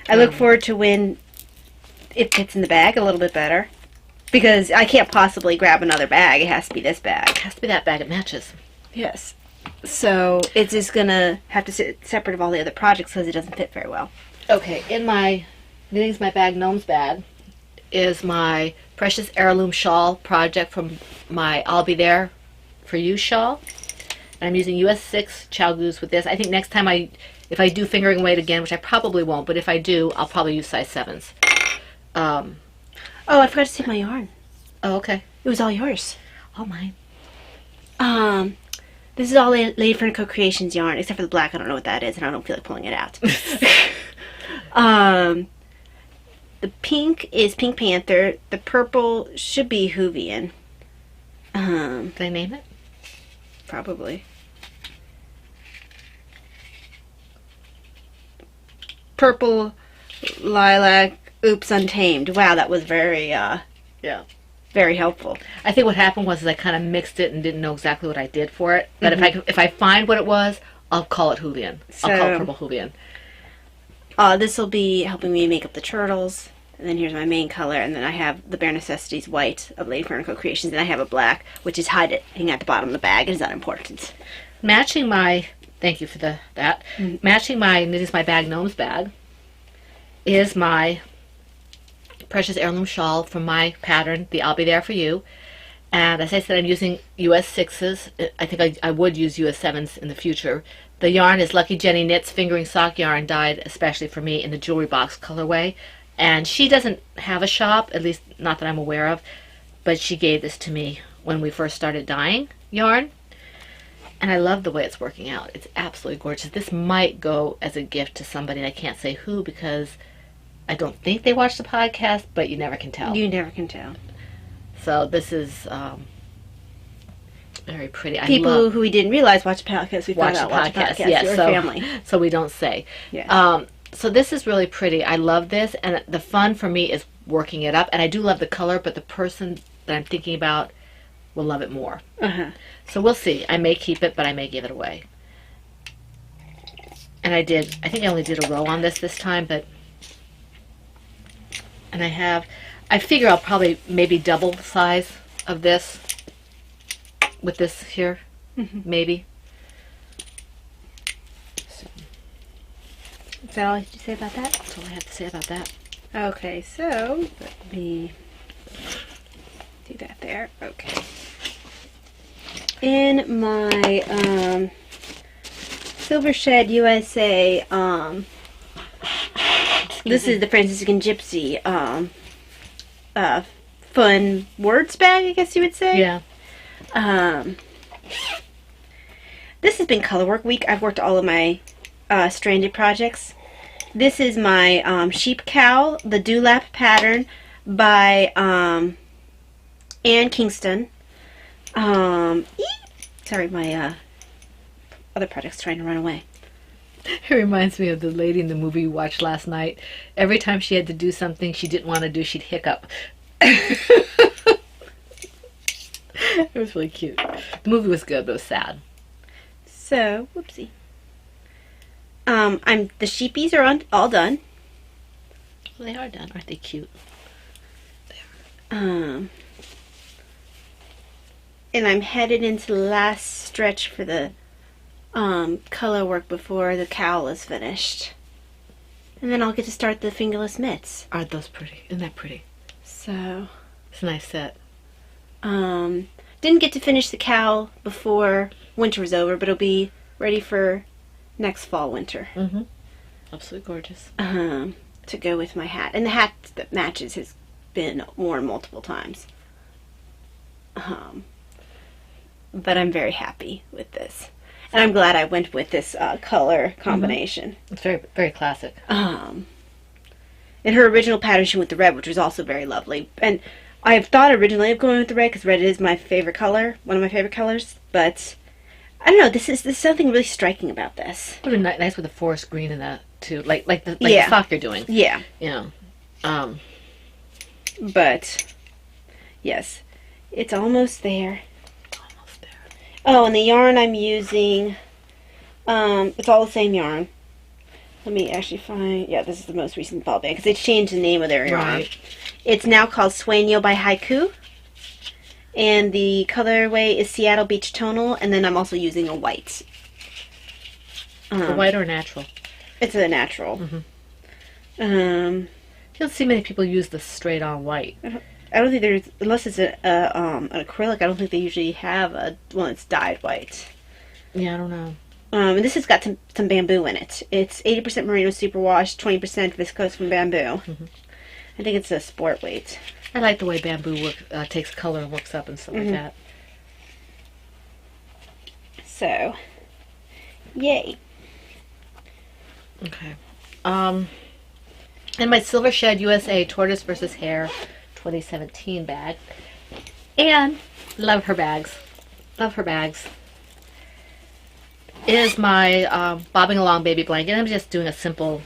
C: I look forward to when it fits in the bag a little bit better. Because I can't possibly grab another bag. It has to be this bag.
B: It has to be that bag. It matches.
C: Yes. So it's just going to have to sit separate of all the other projects because it doesn't fit very well.
B: Okay, in my Knitting's My Bag, Gnomes Bad is my Precious Heirloom Shawl project from my I'll Be There For You shawl. And I'm using US 6 Chow Goose with this. I think next time if I do fingering weight again, which I probably won't, but if I do, I'll probably use size 7s.
C: Oh, I forgot to say my yarn.
B: Oh, okay.
C: It was all yours.
B: All mine.
C: This is all Lady Fernico Creations yarn, except for the black. I don't know what that is, and I don't feel like pulling it out. The pink is Pink Panther. The purple should be Hoovian.
B: Did I name it?
C: Probably. Purple, lilac, oops, untamed. Wow, that was very,
B: Yeah.
C: very helpful.
B: I think what happened was I kind of mixed it and didn't know exactly what I did for it. But if I find what it was, I'll call it Hoovian. I'll call it Purple Hoovian.
C: This will be helping me make up the turtles. And then here's my main color. And then I have the Bare Necessities white of Lady Fernico Creations. And I have a black, which is hiding at the bottom of the bag. It is unimportant.
B: Matching my, thank you for that. Matching my Knitting's My Bag, Gnomes Bad is my Precious Heirloom Shawl from my pattern, the I'll Be There For You. And as I said, I'm using US 6s. I think I would use US 7s in the future. The yarn is Lucky Jenny Knits Fingering Sock yarn, dyed especially for me in the jewelry box colorway. And she doesn't have a shop, at least not that I'm aware of, but she gave this to me when we first started dyeing yarn. And I love the way it's working out. It's absolutely gorgeous. This might go as a gift to somebody, and I can't say who because I don't think they watch the podcast, but you never can tell.
C: You never can tell.
B: So this is very pretty.
C: People who we didn't realize watch the podcast. We found out watch the podcast.
B: Yes,
C: Your
B: so,
C: family.
B: So we don't say.
C: Yeah.
B: So this is really pretty. I love this, and the fun for me is working it up. And I do love the color, but the person that I'm thinking about will love it more. So we'll see. I may keep it, but I may give it away. And I think I only did a row on this time, but, and I figure I'll probably maybe double size of this with this here, maybe. So,
C: is that all you say about that?
B: that's all I have to say about that.
C: Okay, so let me do that there. Okay. In my Silver Shed USA, this is the Franciscan Gypsy fun words bag, I guess you would say.
B: Yeah.
C: This has been color work week. I've worked all of my stranded projects. This is my sheep cowl, the dewlap pattern by Anne Kingston. Sorry, my other project's trying to run away.
B: It reminds me of the lady in the movie we watched last night. Every time she had to do something she didn't want to do, she'd hiccup. It was really cute. The movie was good, but it was sad.
C: So, whoopsie. The sheepies are all done.
B: Well, they are done. Aren't they cute?
C: And I'm headed into the last stretch for the color work before the cowl is finished. And then I'll get to start the fingerless mitts.
B: Aren't those pretty? Isn't that pretty?
C: So,
B: It's a nice set.
C: didn't get to finish the cowl before winter was over, but it'll be ready for next fall winter.
B: Mm-hmm. Absolutely gorgeous.
C: To go with my hat. And the hat that matches has been worn multiple times. But I'm very happy with this. And I'm glad I went with this color combination.
B: It's very, very classic.
C: In her original pattern, she went with the red, which was also very lovely. And I have thought originally of going with the red because red is my favorite color, one of my favorite colors. But I don't know. There's something really striking about this.
B: It would be nice with the forest green in that too, like the
C: Yeah.
B: sock you're doing.
C: Yeah.
B: You know.
C: But yes, it's almost there.
B: Almost there.
C: Oh, and the yarn I'm using, it's all the same yarn. Let me actually find, yeah, this is the most recent ball bag, because they changed the name of their yarn.
B: Right.
C: It's now called Sueño by Haiku, and the colorway is Seattle Beach Tonal, and then I'm also using a white.
B: The white or natural?
C: It's a natural.
B: You don't see many people use the straight on white.
C: I don't think there's, unless it's an acrylic, I don't think they usually have one that's dyed white.
B: Yeah, I don't know.
C: And this has got some bamboo in it. It's 80% merino superwash, 20% viscose from bamboo. I think it's a sport weight.
B: I like the way bamboo takes color and works up and stuff like that.
C: So, yay.
B: Okay. In my Silver Shed USA Tortoise vs. Hare 2017 bag. And love her bags. Love her bags. Is my bobbing along baby blanket. I'm just doing a simple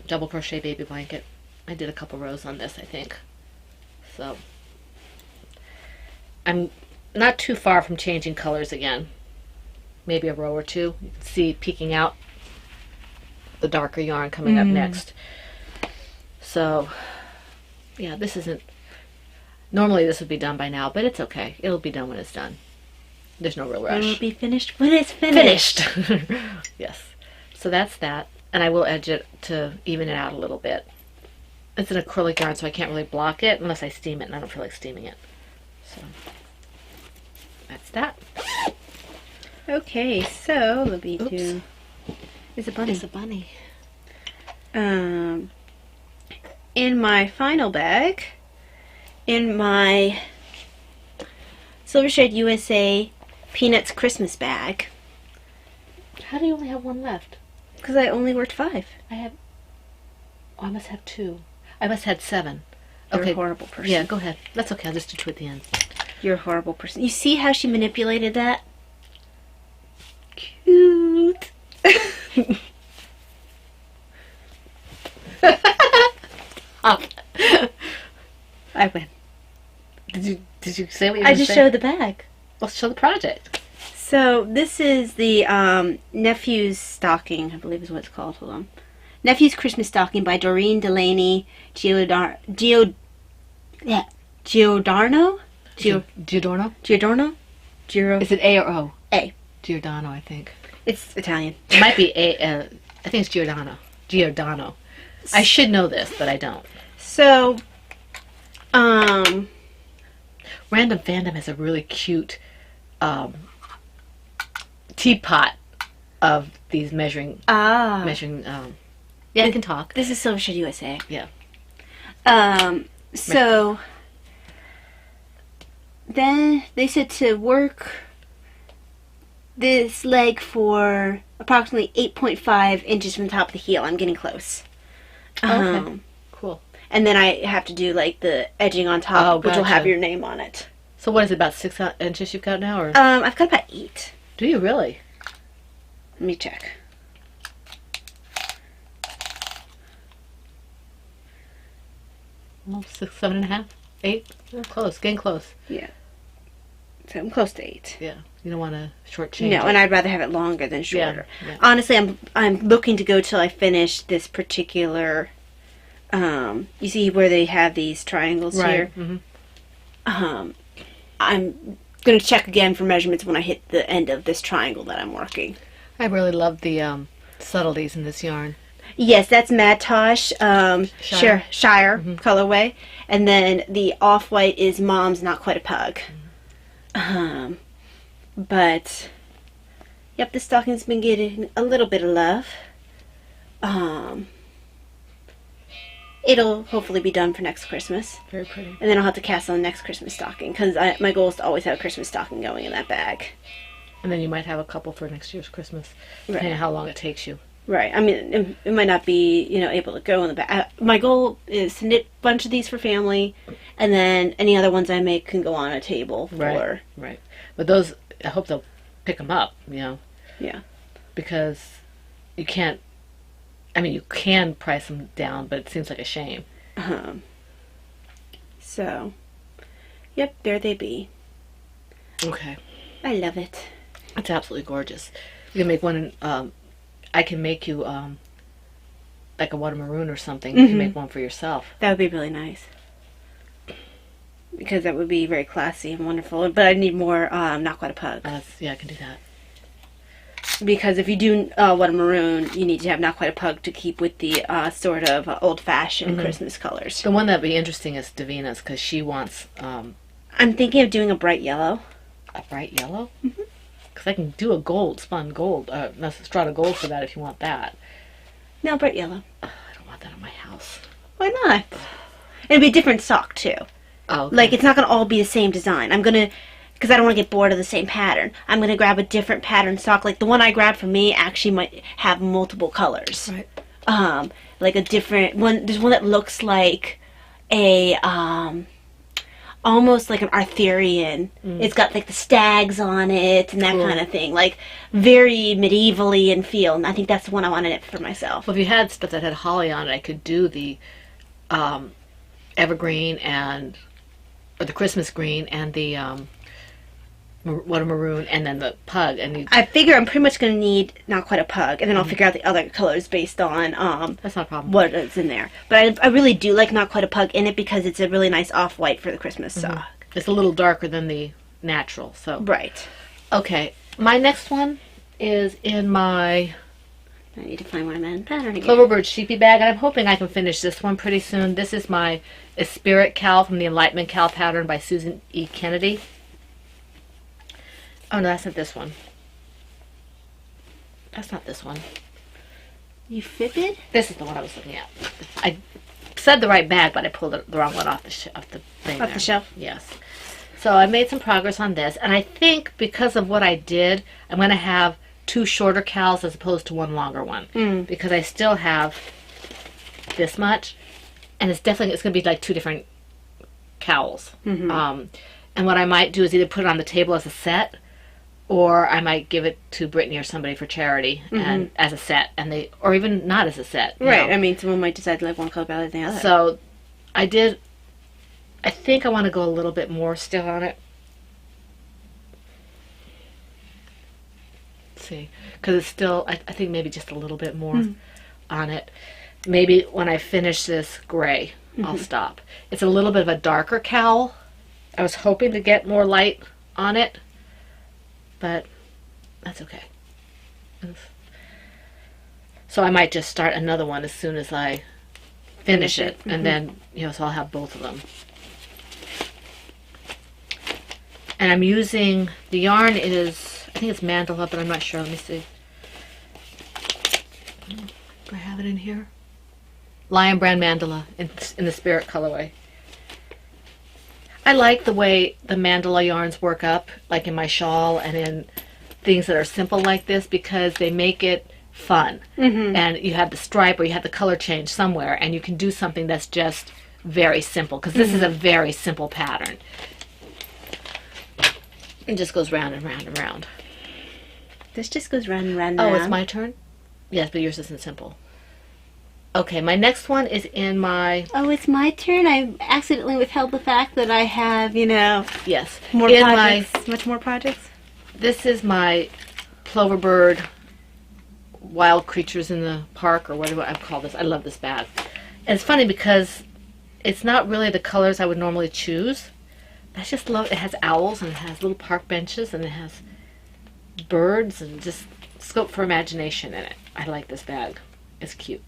B: double crochet baby blanket. I did a couple rows on this, I think. So I'm not too far from changing colors again. Maybe a row or two. You can see peeking out the darker yarn coming up next. So yeah, this isn't, normally this would be done by now, but it's okay. It'll be done when it's done. There's no real rush.
C: It will be finished when it's finished.
B: Yes. So that's that. And I will edge it to even it out a little bit. It's an acrylic yarn, so I can't really block it unless I steam it, and I don't feel like steaming it. So that's that.
C: Okay, so let me do. It's a bunny.
B: It's a bunny.
C: In my final bag, in my Silver Shed USA Peanuts Christmas bag.
B: How do you only have one left?
C: Because I only worked 5.
B: I must have 2. I must have had 7.
C: You're
B: Okay.
C: a horrible person.
B: Yeah, go ahead. That's okay. I'll just do 2 at the end.
C: You're a horrible person. You see how she manipulated that? Cute.
B: Up.
C: I win.
B: Did you say what you were
C: I
B: gonna
C: just
B: say?
C: showed the bag.
B: Let's show the project.
C: So this is the Nephew's Stocking, I believe is what it's called. Hold on. Nephew's Christmas Stocking by Doreen Delaney Giordano.
B: Giordano?
C: Giordano?
B: Is it A or O?
C: A.
B: Giordano, I think.
C: It's Italian.
B: It might be A. I think it's Giordano. Giordano. I should know this, but I don't.
C: So,
B: Random Fandom has a really cute teapot of these measuring. Yeah, I can talk.
C: This is Silver Shed USA.
B: Yeah.
C: So then they said to work this leg for approximately 8.5 inches from the top of the heel. I'm getting close.
B: Okay. Cool.
C: And then I have to do like the edging on top, which will have your name on it.
B: So what is it, about 6 inches you've got now? Or?
C: I've got about 8.
B: Do you really?
C: Let me check.
B: Well, 6, 7.5, 8. Oh, close, getting close.
C: Yeah. So I'm close to 8.
B: Yeah, you don't want to shortchange.
C: No, and I'd rather have it longer than shorter.
B: Yeah.
C: Honestly, I'm looking to go till I finish this particular. You see where they have these triangles here.
B: Mm-hmm.
C: I'm gonna check again for measurements when I hit the end of this triangle that I'm working.
B: I really love the subtleties in this yarn.
C: Yes, that's Mad Tosh,
B: Shire.
C: Shire colorway, and then the off-white is Mom's Not Quite a Pug. But yep, the stocking's been getting a little bit of love. It'll hopefully be done for next Christmas.
B: Very pretty.
C: And then I'll have to cast on the next Christmas stocking, because my goal is to always have a Christmas stocking going in that bag.
B: And then you might have a couple for next year's Christmas, depending on how long it takes you.
C: Right. I mean, it might not be, able to go in the bag. My goal is to knit a bunch of these for family, and then any other ones I make can go on a table for...
B: Right. But those, I hope they'll pick them up,
C: Yeah.
B: Because you can't... I mean, you can price them down, but it seems like a shame.
C: So, yep, there they be.
B: Okay.
C: I love it.
B: It's absolutely gorgeous. You can make one, I can make you, like a water maroon or something. You can make one for yourself.
C: That would be really nice. Because that would be very classy and wonderful. But I need more Not Quite a Pug.
B: Yeah, I can do that.
C: Because if you do water maroon, you need to have Not Quite a Pug to keep with the sort of old-fashioned Christmas colors.
B: The one that would be interesting is Davina's, because she wants...
C: I'm thinking of doing a bright yellow.
B: A bright yellow? Because I can do a gold, spun gold, strata gold for that if you want that.
C: No, bright yellow.
B: I don't want that in my house.
C: Why not? It'll be a different sock, too.
B: Oh, okay.
C: Like, it's not going to all be the same design. I'm going to... Because I don't want to get bored of the same pattern. I'm going to grab a different pattern sock. Like, the one I grabbed for me actually might have multiple colors.
B: Right.
C: Like a different one. There's one that looks like a... almost like an Arthurian. It's got like the stags on it and that kind of thing. Like very medievally in feel. And I think that's the one I wanted it for myself.
B: Well, if you had stuff that had holly on it, I could do the evergreen or the Christmas green and the water maroon and then the pug. And
C: I figure I'm pretty much going to need Not Quite a Pug, and then I'll figure out the other colors based on
B: that's not a problem.
C: What is in there. But I really do like Not Quite a Pug in it because it's a really nice off-white for the Christmas sock.
B: It's a little darker than the natural, so.
C: Right.
B: Okay, my next one is in my
C: I need to find my man pattern again.
B: Cloverbird Sheepy bag, and I'm hoping I can finish this one pretty soon. This is my Spirit Cowl from the Enlightenment Cowl pattern by Susan E. Kennedy. Oh, no, that's not this one. That's not this one.
C: You fibbed?
B: This is the one I was looking at. I said the right bag, but I pulled the wrong one off the thing.
C: Off the shelf?
B: Yes. So I made some progress on this, and I think because of what I did, I'm going to have 2 shorter cowls as opposed to 1 longer one. Because I still have this much, and it's going to be like 2 different cowls. And what I might do is either put it on the table as a set, or I might give it to Brittany or somebody for charity and as a set, or even not as a set.
C: Right. Know? I mean, someone might decide to like one color better than the other.
B: So I think I want to go a little bit more still on it. Let's see, because it's still, I think maybe just a little bit more on it. Maybe when I finish this gray, I'll stop. It's a little bit of a darker cowl I was hoping to get more light on it, but that's okay. So I might just start another one as soon as I finish it, and then, so I'll have both of them. And I'm using, the yarn is, I think it's Mandala, but I'm not sure. Let me see. Do I have it in here? Lion Brand Mandala in the Spirit colorway. I like the way the Mandala yarns work up, like in my shawl and in things that are simple like this, because they make it fun. And you have the stripe or you have the color change somewhere, and you can do something that's just very simple, because this is a very simple pattern. It just goes round and round and round.
C: This just goes round and round and
B: round.
C: round.
B: Oh, it's my turn? Yes, but yours isn't simple. Okay, my next one is in my...
C: Oh, it's my turn? I accidentally withheld the fact that I have,
B: Yes.
C: More
B: in
C: projects. Much more projects?
B: This is my Ploverbird Wild Creatures in the Park, or what do I call this? I love this bag. And it's funny because it's not really the colors I would normally choose. I just love it. It has owls, and it has little park benches, and it has birds, and just scope for imagination in it. I like this bag. It's cute.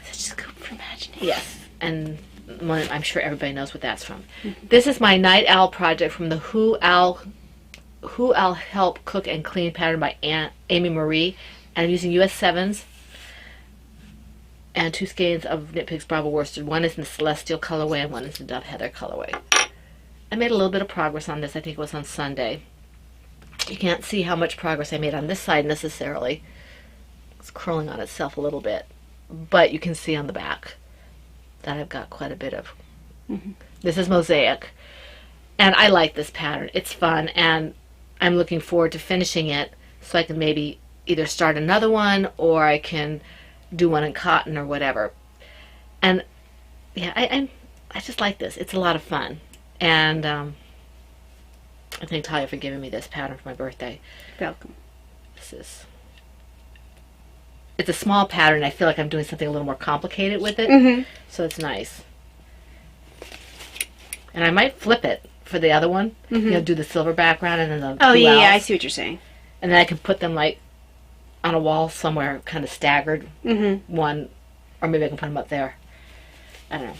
C: Such scope for imagination.
B: Yes, and I'm sure everybody knows what that's from. This is my Night Owl project from the Who I'll Help Cook and Clean pattern by Amy Marie. And I'm using US 7s and 2 skeins of Knit Picks Bravo worsted. One is in the Celestial colorway and one is the Dove Heather colorway. I made a little bit of progress on this. I think it was on Sunday. You can't see how much progress I made on this side necessarily. It's curling on itself a little bit. But you can see on the back that I've got quite a bit of. This is Mosaic. And I like this pattern. It's fun, and I'm looking forward to finishing it so I can maybe either start another one, or I can do one in cotton or whatever. And yeah, I just like this. It's a lot of fun. And I thank Talia for giving me this pattern for my birthday.
C: Welcome.
B: It's a small pattern. I feel like I'm doing something a little more complicated with it. So it's nice. And I might flip it for the other one. Do the silver background and then the
C: Oh,
B: two
C: yeah,
B: owls.
C: I see what you're saying.
B: And then I can put them like on a wall somewhere, kind of staggered. One, or maybe I can put them up there. I don't know.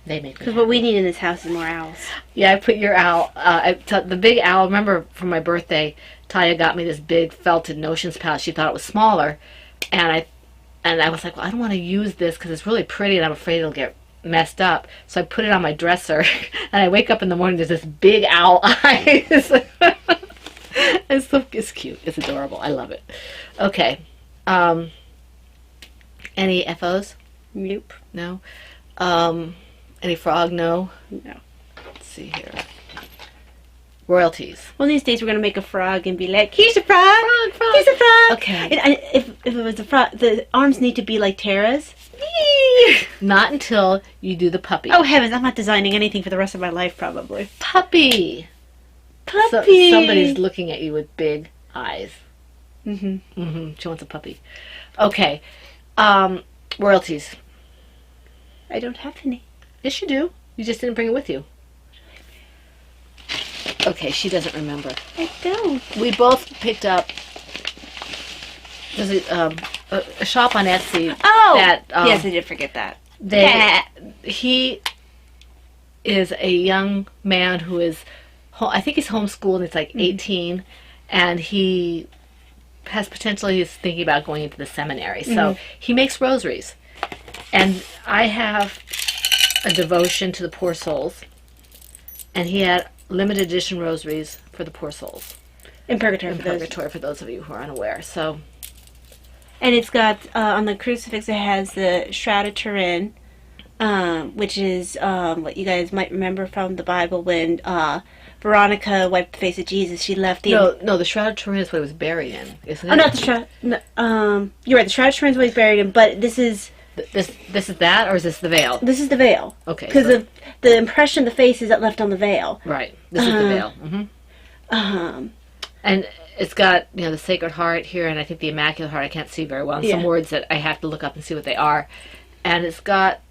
B: They make me
C: Because what we need in this house is more owls.
B: Yeah, I put your owl. The big owl. Remember, for my birthday, Talia got me this big felted Notions palette. She thought it was smaller, and I was like, well, I don't want to use this because it's really pretty, and I'm afraid it'll get messed up. So I put it on my dresser, and I wake up in the morning. There's this big owl eyes. It's cute. It's adorable. I love it. Okay. Any FOs?
C: Nope.
B: No. Any frog? No.
C: No.
B: Let's see here. Royalties.
C: One of these days we're going to make a frog and be like, here's a frog!
B: Frog!
C: Here's a frog!
B: Okay.
C: And if it was a frog, the arms need to be like Tara's.
B: Not until you do the puppy.
C: Oh heavens, I'm not designing anything for the rest of my life probably.
B: Puppy!
C: Puppy!
B: Somebody's looking at you with big eyes.
C: She
B: wants a puppy. Okay. Royalties.
C: I don't have any.
B: Yes, you do. You just didn't bring it with you. Okay, she doesn't remember.
C: I don't.
B: We both picked up. There's a shop on Etsy.
C: Oh!
B: That,
C: yes, I did forget that.
B: He is a young man who is, I think he's homeschooled, and he's like 18, and he has potentially is thinking about going into the seminary. So he makes rosaries. And I have a devotion to the poor souls, and he had limited edition rosaries for the poor souls.
C: In Purgatory,
B: For those of you who are unaware. So,
C: and it's got on the crucifix. It has the Shroud of Turin, which is what you guys might remember from the Bible when Veronica wiped the face of Jesus. She left the
B: no. The Shroud of Turin is what he was buried in, isn't it?
C: Oh, not the Shroud. No, you're right. The Shroud of Turin is what he's buried in, but this is.
B: This is that, or is this the veil?
C: This is the veil.
B: Okay.
C: Because of the impression the face is that left on the veil.
B: Right. This is the veil. And it's got, the Sacred Heart here, and I think the Immaculate Heart I can't see very well. And some words that I have to look up and see what they are. And it's got,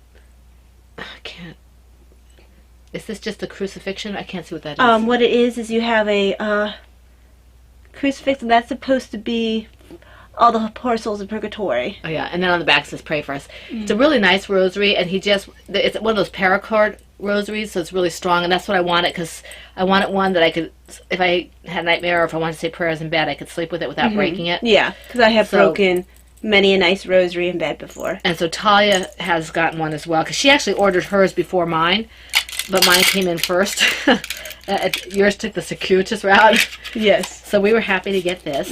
B: Is this just a crucifixion? I can't see what that is.
C: What it is you have a crucifix, and that's supposed to be all the poor souls in purgatory.
B: Oh yeah, and then on the back it says pray for us. It's a really nice rosary, and it's one of those paracord rosaries, so it's really strong, and that's what I wanted, because I wanted one that I could, if I had a nightmare or if I wanted to say prayers in bed, I could sleep with it without breaking it.
C: Yeah, because I have broken many a nice rosary in bed before.
B: And so Talia has gotten one as well, because she actually ordered hers before mine, but mine came in first. Yours took the circuitous route.
C: Yes.
B: So we were happy to get this.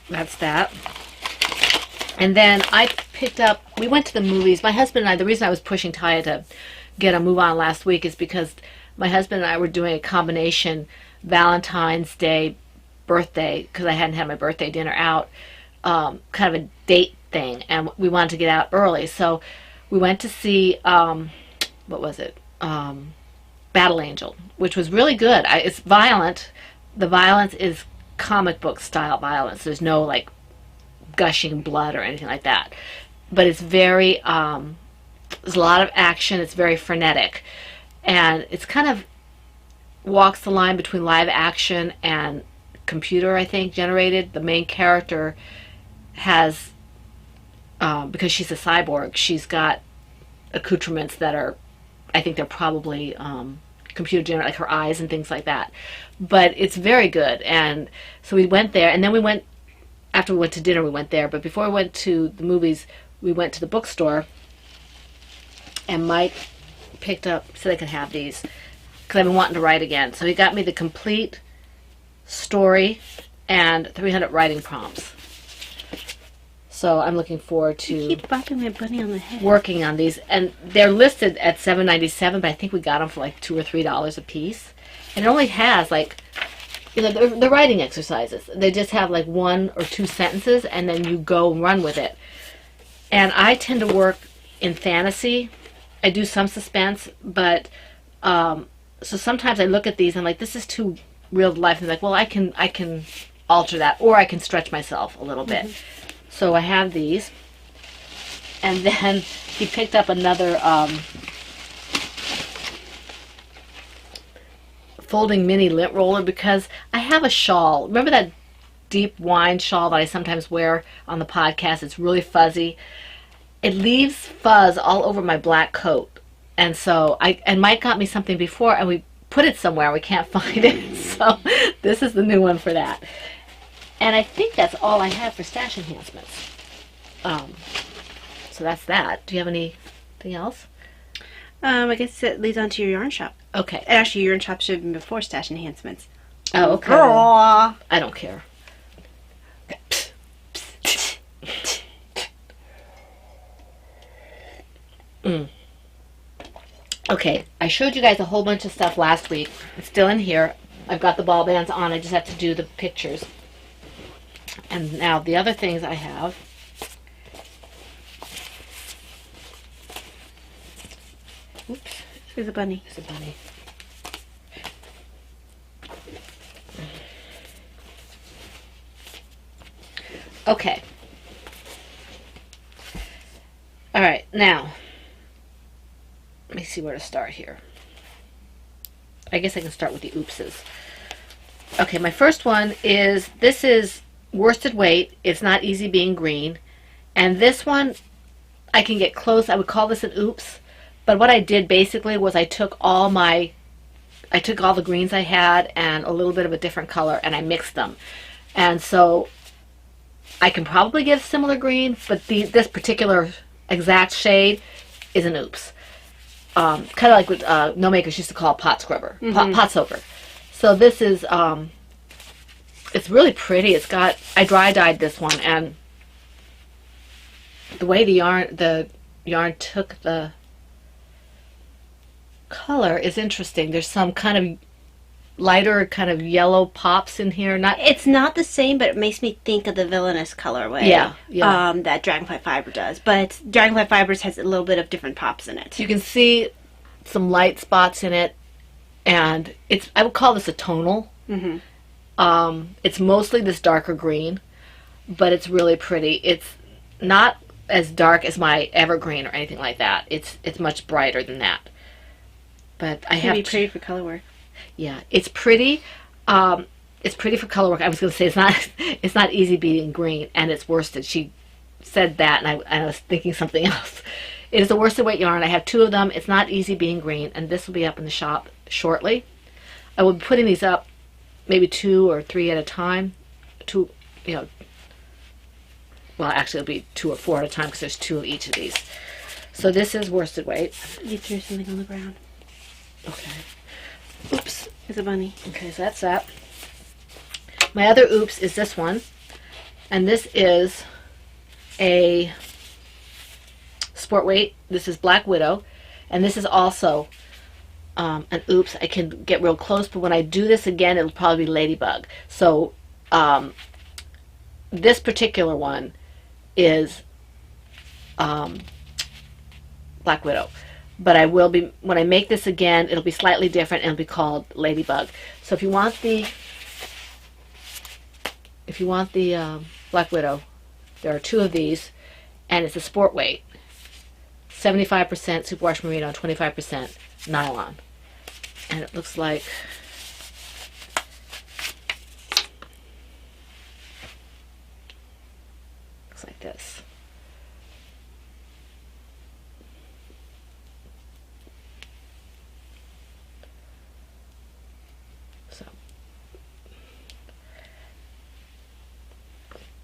B: That's that. And then I picked up, we went to the movies. My husband and I, the reason I was pushing Taya to get a move on last week is because my husband and I were doing a combination Valentine's Day birthday, because I hadn't had my birthday dinner out, kind of a date thing, and we wanted to get out early. So we went to see, what was it? Battle Angel, which was really good. It's violent. The violence is comic book style violence. There's no like gushing blood or anything like that, but it's very there's a lot of action. It's very frenetic, and it's kind of walks the line between live action and computer, I think, generated. The main character has because she's a cyborg, she's got accoutrements that are, I think they're probably computer generated, like her eyes and things like that. But it's very good. And so we went there, and then we went, after we went to dinner, we went there. But before we went to the movies, we went to the bookstore, and Mike picked up, said I could have these, because I've been wanting to write again. So he got me the complete story and 300 writing prompts. So I'm looking forward to
C: You keep bopping my bunny on the head.
B: working on these, and they're listed at $7.97, but I think we got them for like $2 or $3 a piece. And it only has like, you know, they're writing exercises. They just have like 1 or 2 sentences, and then you go and run with it. And I tend to work in fantasy. I do some suspense, but so sometimes I look at these and I'm like, this is too real to life. And I'm like, well, I can alter that, or I can stretch myself a little bit. So I have these, and then he picked up another folding mini lint roller, because I have a shawl. Remember that deep wine shawl that I sometimes wear on the podcast? It's really fuzzy. It leaves fuzz all over my black coat, and so and Mike got me something before, and we put it somewhere and we can't find it. So this is the new one for that. And I think that's all I have for stash enhancements. So that's that. Do you have anything else?
C: I guess it leads on to your yarn shop.
B: Okay.
C: Actually, your yarn shop should have been before stash enhancements.
B: Oh, okay.
C: Aww.
B: I don't care. Okay, I showed you guys a whole bunch of stuff last week. It's still in here. I've got the ball bands on. I just have to do the pictures. And now the other things I have. Oops.
C: There's a bunny.
B: There's a bunny. Okay. All right, now let me see where to start here. I guess I can start with the oopses. Okay, my first one is, this is worsted weight. It's not easy being green. And this one, I can get close. I would call this an oops. But what I did basically was I took all the greens I had and a little bit of a different color, and I mixed them. And so I can probably get a similar green, but this particular exact shade is an oops. Kind of like what no makers used to call pot scrubber, pot soaker. So this is, it's really pretty. I dry dyed this one, and the way the yarn took the color is interesting. There's some kind of lighter kind of yellow pops in here.
C: It's not the same, but it makes me think of the villainous colorway.
B: Yeah.
C: That Dragonfly Fiber does. But Dragonfly Fibers has a little bit of different pops in it.
B: You can see some light spots in it, and I would call this a tonal. It's mostly this darker green, but it's really pretty. It's not as dark as my evergreen or anything like that. It's much brighter than that. But I have
C: be pretty for color work.
B: Yeah, it's pretty. It's pretty for color work. I was going to say it's not easy beating green, and it's worsted. She said that, and I was thinking something else. It is a worsted weight yarn. I have 2 of them. It's not easy being green, and this will be up in the shop shortly. I will be putting these up maybe 2 or 3 at a time. 2, well, actually it'll be 2 or 4 at a time because there's 2 of each of these. So this is worsted weight.
C: You threw something on the ground.
B: Okay. Oops.
C: It's a bunny.
B: Okay, so that's that. My other oops is this one. And this is a sport weight. This is Black Widow. And this is also an oops. I can get real close, but when I do this again, it'll probably be Ladybug. So this particular one is Black Widow. But I will be, when I make this again, it'll be slightly different and it'll be called Ladybug. So if you want the Black Widow, there are 2 of these, and it's a sport weight. 75% superwash merino, 25% nylon. And it looks like this. So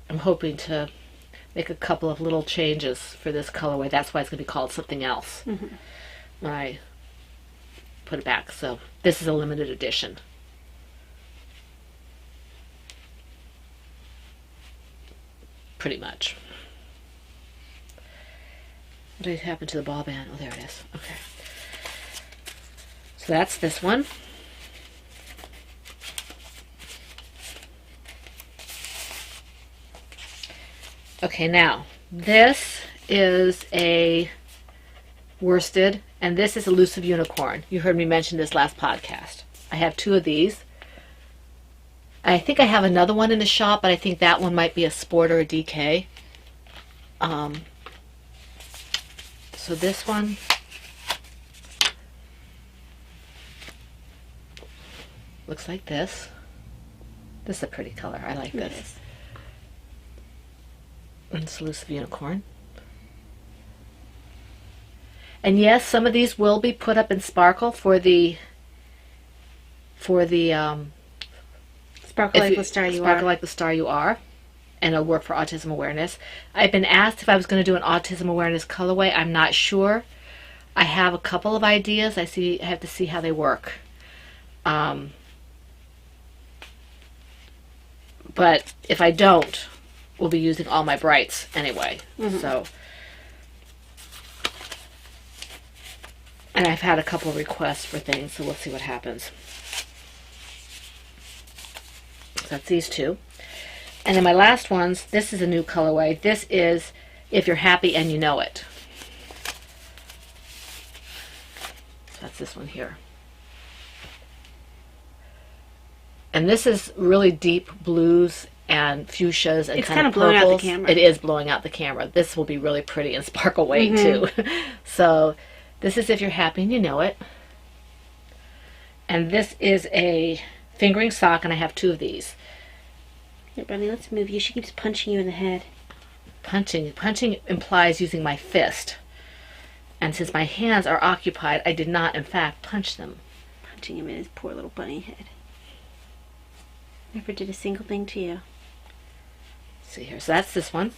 B: I'm hoping to make a couple of little changes for this colorway. That's why it's going to be called something else when I put it back. So this is a limited edition. Pretty much. What did happen to the ball band? Oh, there it is. Okay. So that's this one. Okay, now this is a worsted, and this is Elusive Unicorn. You heard me mention this last podcast. I have 2 of these. I think I have another one in the shop, but I think that one might be a sport or a DK. So this one looks like this. This is a pretty color. I like this. And it's Elusive Unicorn. And yes, some of these will be put up in sparkle for the
C: Sparkle like the star you are.
B: Sparkle like the star you are. And it'll work for autism awareness. I've been asked if I was going to do an autism awareness colorway. I'm not sure. I have a couple of ideas. I have to see how they work. But if I don't, we'll be using all my brights anyway. So, and I've had a couple of requests for things, so we'll see what happens. So that's these 2. And then my last ones, this is a new colorway. This is If You're Happy and You Know It. So that's this one here. And this is really deep blues and fuchsias and
C: it's
B: kind of
C: blowing
B: purples.
C: out the camera.
B: It is blowing out the camera. This will be really pretty and sparkle weight too. So this is If You're Happy and You Know It. And this is a fingering sock, and I have 2 of these.
C: Here, Bunny, let's move you. She keeps punching you in the head.
B: Punching implies using my fist. And since my hands are occupied, I did not, in fact, punch them.
C: Punching him in his poor little bunny head. Never did a single thing to you.
B: Let's see here. So that's this one.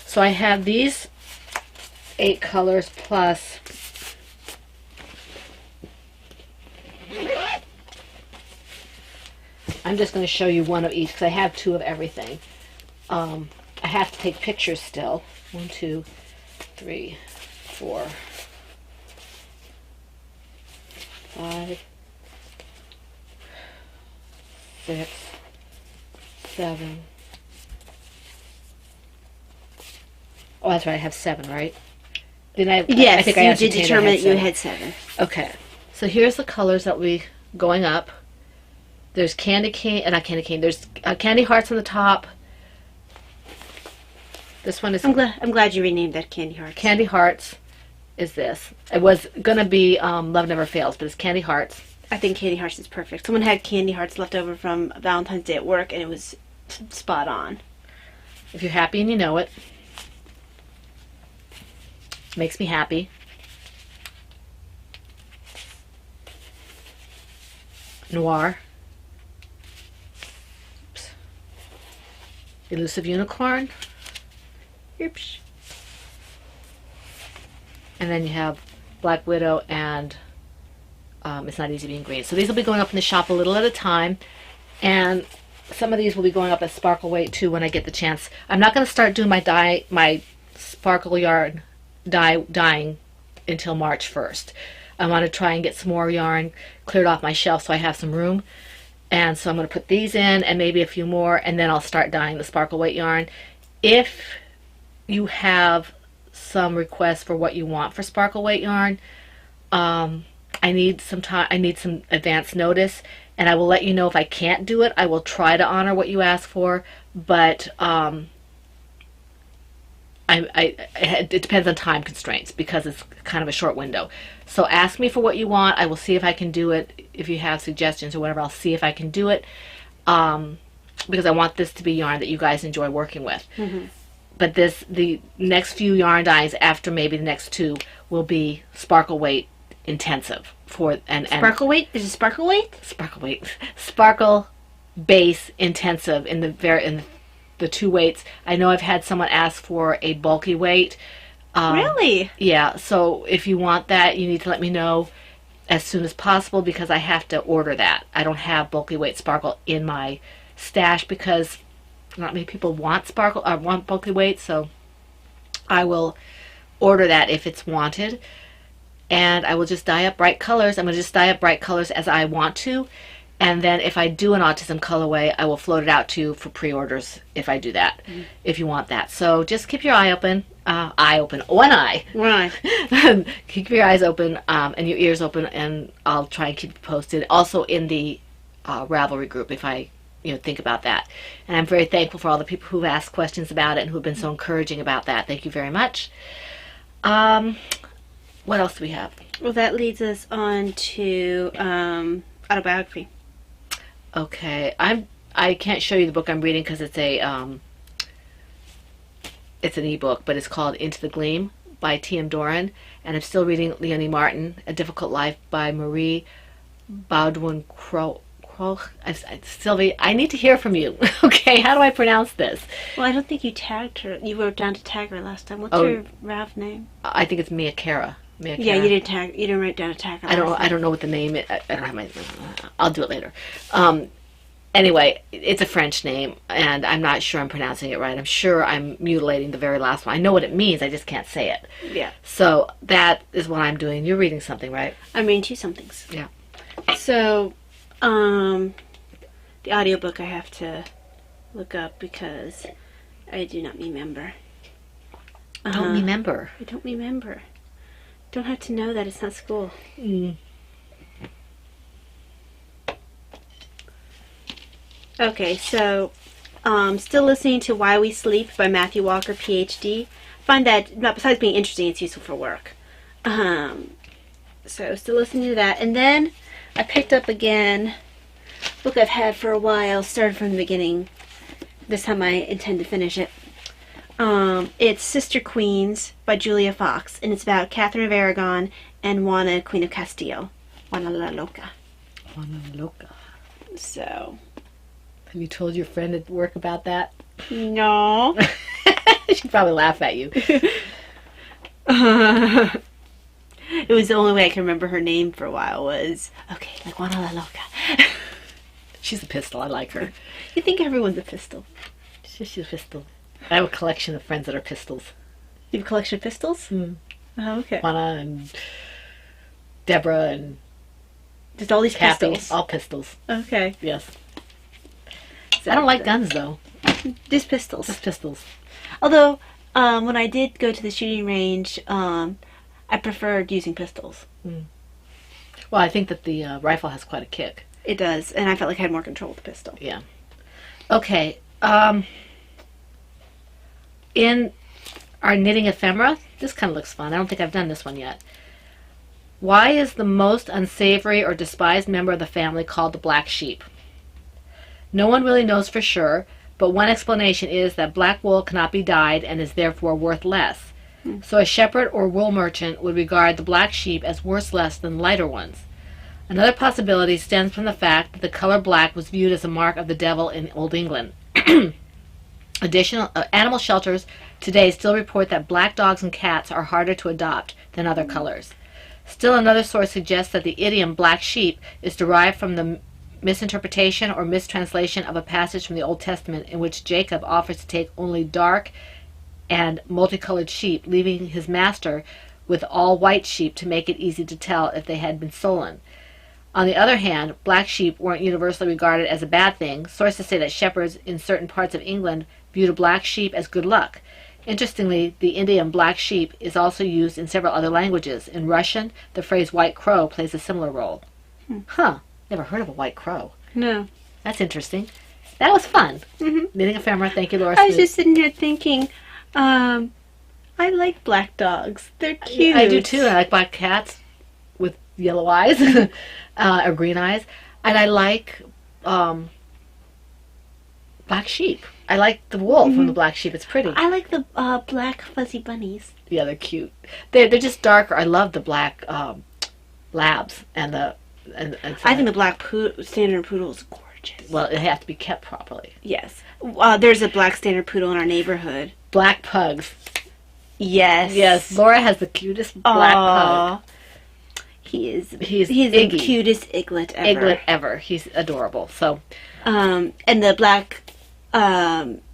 B: So I have these 8 colors plus I'm just going to show you one of each because I have 2 of everything. I have to take pictures still. 1, 2, 3, 4, 5, 6, 7. Oh, that's right. I have 7, right?
C: Yes,
B: I think I
C: you
B: asked
C: did
B: Tina
C: determine
B: I had
C: that you
B: 7.
C: had 7.
B: Okay. So here's the colors that will be going up. There's candy cane, not candy cane. There's candy hearts on the top. This one is
C: I'm glad you renamed that Candy Hearts.
B: Candy Hearts is this. It was going to be Love Never Fails, but it's Candy Hearts.
C: I think Candy Hearts is perfect. Someone had Candy Hearts left over from Valentine's Day at work, and it was spot on.
B: If you're happy and you know it. Makes me happy. Noir. Oops. Elusive Unicorn. Oops. And then you have Black Widow and It's Not Easy Being Green. So these will be going up in the shop a little at a time. And some of these will be going up as sparkle weight too when I get the chance. I'm not going to start doing my sparkle yarn dyeing until March 1st. I want to try and get some more yarn cleared off my shelf so I have some room. And so I'm going to put these in and maybe a few more, and then I'll start dyeing the sparkle weight yarn. If you have some requests for what you want for sparkle weight yarn, I need some time. I need some advance notice, and I will let you know if I can't do it. I will try to honor what you ask for, but it depends on time constraints because it's kind of a short window. So ask me for what you want. I will see if I can do it. If you have suggestions or whatever, I'll see if I can do it, because I want this to be yarn that you guys enjoy working with. Mm-hmm. But the next few yarn dyes after maybe the next two will be sparkle weight intensive and
C: Sparkle weight? Is it sparkle weight?
B: Sparkle weight. Sparkle base intensive in the two weights. I know I've had someone ask for a bulky weight.
C: Really?
B: Yeah, so if you want that, you need to let me know as soon as possible because I have to order that. I don't have bulky weight sparkle in my stash because not many people want sparkle or want bulky weight, so I will order that if it's wanted. And I will just dye up bright colors. I'm going to just dye up bright colors as I want to. And then if I do an autism colorway, I will float it out to you for pre-orders if I do that, if you want that. So just keep your eye open. One eye.
C: Right.
B: Keep your eyes open and your ears open, and I'll try and keep you posted. Also in the Ravelry group if I think about that. And I'm very thankful for all the people who've asked questions about it and who've been so encouraging about that. Thank you very much. What else do we have?
C: Well, that leads us on to autobiography.
B: Okay, I can't show you the book I'm reading because it's an ebook, but it's called Into the Gleam by T.M. Doran, and I'm still reading Leonie Martin, A Difficult Life by Marie Baudouin Croix. Sylvie, I need to hear from you. Okay, how do I pronounce this?
C: Well, I don't think you tagged her. You wrote down to tag her last time. What's your Rav name?
B: I think it's Mia Cara.
C: Yeah, you didn't tag. You didn't write down a tag.
B: I don't know what the name is. I don't have my. I'll do it later. Anyway, it's a French name, and I'm not sure I'm pronouncing it right. I'm sure I'm mutilating the very last one. I know what it means. I just can't say it.
C: Yeah.
B: So that is what I'm doing. You're reading something, right?
C: I'm reading two somethings.
B: Yeah.
C: So, the audiobook I have to look up because I do not remember.
B: Don't remember.
C: I don't remember. Don't have to know that it's not school. Okay, so still listening to Why We Sleep by Matthew Walker, PhD. I find that, besides being interesting, it's useful for work. So still listening to that. And then I picked up again a book I've had for a while, started from the beginning. This time I intend to finish it. It's Sister Queens by Julia Fox, and it's about Catherine of Aragon and Juana, Queen of Castile. Juana la Loca.
B: Juana la Loca.
C: So.
B: Have you told your friend at work about that?
C: No.
B: She'd probably laugh at you.
C: It was the only way I can remember her name for a while was, okay, like Juana la Loca.
B: She's a pistol. I like her.
C: You think everyone's a pistol?
B: She's a pistol. I have a collection of friends that are pistols.
C: You have a collection of pistols?
B: Mm.
C: Oh, okay.
B: Juana and Deborah and
C: just all these
B: Kathy,
C: pistols.
B: all pistols.
C: Okay.
B: Yes. So I don't like guns though.
C: Just pistols.
B: Just pistols.
C: Although, when I did go to the shooting range, I preferred using pistols.
B: Mm. Well, I think that the rifle has quite a kick.
C: It does, and I felt like I had more control with the pistol.
B: Yeah. Okay. in our knitting ephemera, this kind of looks fun. I don't think I've done this one yet. Why is the most unsavory or despised member of the family called the black sheep? No one really knows for sure, but one explanation is that black wool cannot be dyed and is therefore worth less. So a shepherd or wool merchant would regard the black sheep as worth less than lighter ones. Another possibility stems from the fact that the color black was viewed as a mark of the devil in Old England. Additional animal shelters today still report that black dogs and cats are harder to adopt than other colors. Still another source suggests that the idiom black sheep is derived from the misinterpretation or mistranslation of a passage from the Old Testament in which Jacob offers to take only dark and multicolored sheep, leaving his master with all white sheep to make it easy to tell if they had been stolen. On the other hand, black sheep weren't universally regarded as a bad thing. Sources say that shepherds in certain parts of England viewed a black sheep as good luck. Interestingly, the idiom black sheep is also used in several other languages. In Russian, the phrase white crow plays a similar role. Never heard of a white crow.
C: No.
B: That's interesting. That was fun. Knitting ephemera. Thank you, Laura.
C: I was just sitting here thinking, I like black dogs. They're cute.
B: I do too. I like black cats with yellow eyes or green eyes. And I like black sheep. I like the wool from the black sheep. It's pretty.
C: I like the black fuzzy bunnies.
B: Yeah, they're cute. They're just darker. I love the black labs and the.
C: I think the black standard poodle is gorgeous.
B: Well, it has to be kept properly.
C: Yes. There's a black standard poodle in our neighborhood.
B: Black pugs.
C: Yes.
B: Yes. Laura has the cutest black pug.
C: He's
B: Iggy.
C: the cutest eaglet ever.
B: Eaglet ever. He's adorable. So.
C: And the black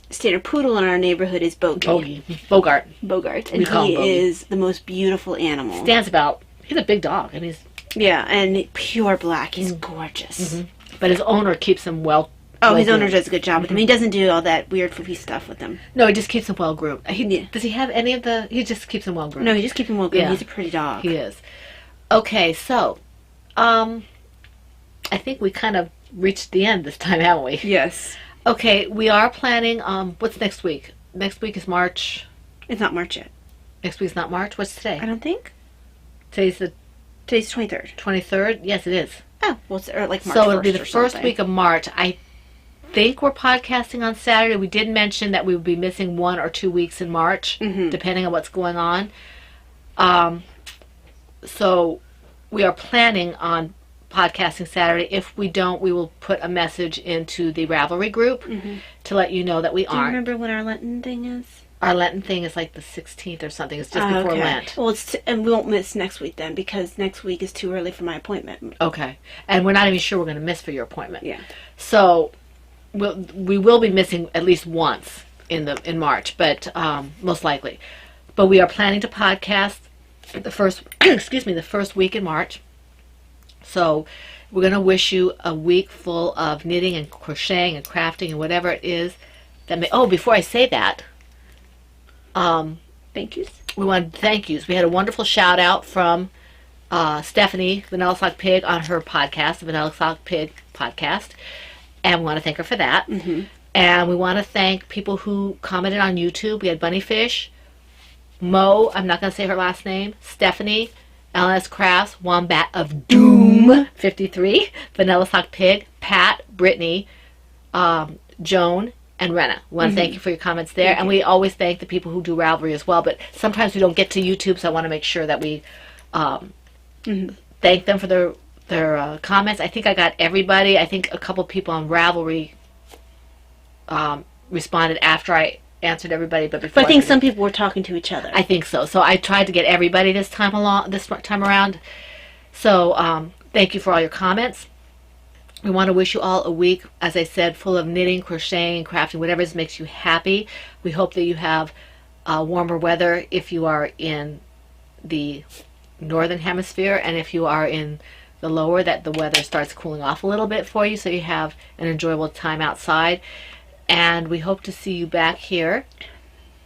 C: standard poodle in our neighborhood is Bogart. And he is the most beautiful animal.
B: Stands about. He's a big dog, and he's.
C: Yeah, and pure black. He's gorgeous.
B: But his owner keeps him well.
C: His owner does a good job with him. He doesn't do all that weird foofy stuff with him.
B: No, he just keeps him well groomed. Does he have any of the? He just keeps him well groomed.
C: No, he just keeps him well groomed. Yeah. He's a pretty dog.
B: He is. Okay, so, I think we kind of reached the end this time, haven't we?
C: Yes.
B: Okay, we are planning. What's next week? Next week is March.
C: It's not March yet.
B: Next week's not March. What's today?
C: I don't think.
B: Today's
C: 23rd.
B: 23rd? Yes, it is.
C: Oh, well, it's like March 1st.
B: So it'll be the first week of March. I think we're podcasting on Saturday. We did mention that we would be missing 1 or 2 weeks in March, depending on what's going on. So we are planning on podcasting Saturday. If we don't, we will put a message into the Ravelry group to let you know that we aren't.
C: Do you remember when our Lenten thing is?
B: Our Lenten thing is like the 16th or something. It's just before Lent.
C: Well, and we won't miss next week then, because next week is too early for my appointment.
B: Okay. And we're not even sure we're going to miss for your appointment.
C: Yeah.
B: So we will be missing at least once in March, but most likely. But we are planning to podcast the first the first week in March. So we're going to wish you a week full of knitting and crocheting and crafting and whatever it is that may. Oh, before I say that,
C: thank yous.
B: We wanted thank yous. We had a wonderful shout out from Stephanie, Vanilla Sock Pig, on her podcast, the Vanilla Sock Pig podcast, and we want to thank her for that. And we want to thank people who commented on YouTube. We had Bunnyfish, Mo, I'm not going to say her last name, Stephanie, LNS Crafts, Wombat of Doom 53, Vanilla Sock Pig, Pat, Brittany, Joan, and Renna. We want to thank you for your comments there. And we always thank the people who do Ravelry as well, but sometimes we don't get to YouTube, so I want to make sure that we thank them for their comments. I think I got everybody. I think a couple people on Ravelry responded after I answered everybody, but before.
C: But I think some people were talking to each other.
B: I think so. So I tried to get everybody this time around. So thank you for all your comments. We want to wish you all a week, as I said, full of knitting, crocheting, crafting, whatever makes you happy. We hope that you have warmer weather if you are in the northern hemisphere, and if you are in the lower, that the weather starts cooling off a little bit for you, so you have an enjoyable time outside. And we hope to see you back here.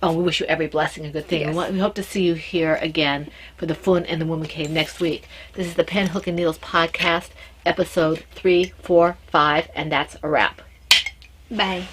B: Oh, we wish you every blessing and good thing. Yes. We hope to see you here again for the Fun in the Woman Cave next week. This is the Pen, Hook, and Needles podcast, episode 3, 4, 5, and that's a wrap.
C: Bye.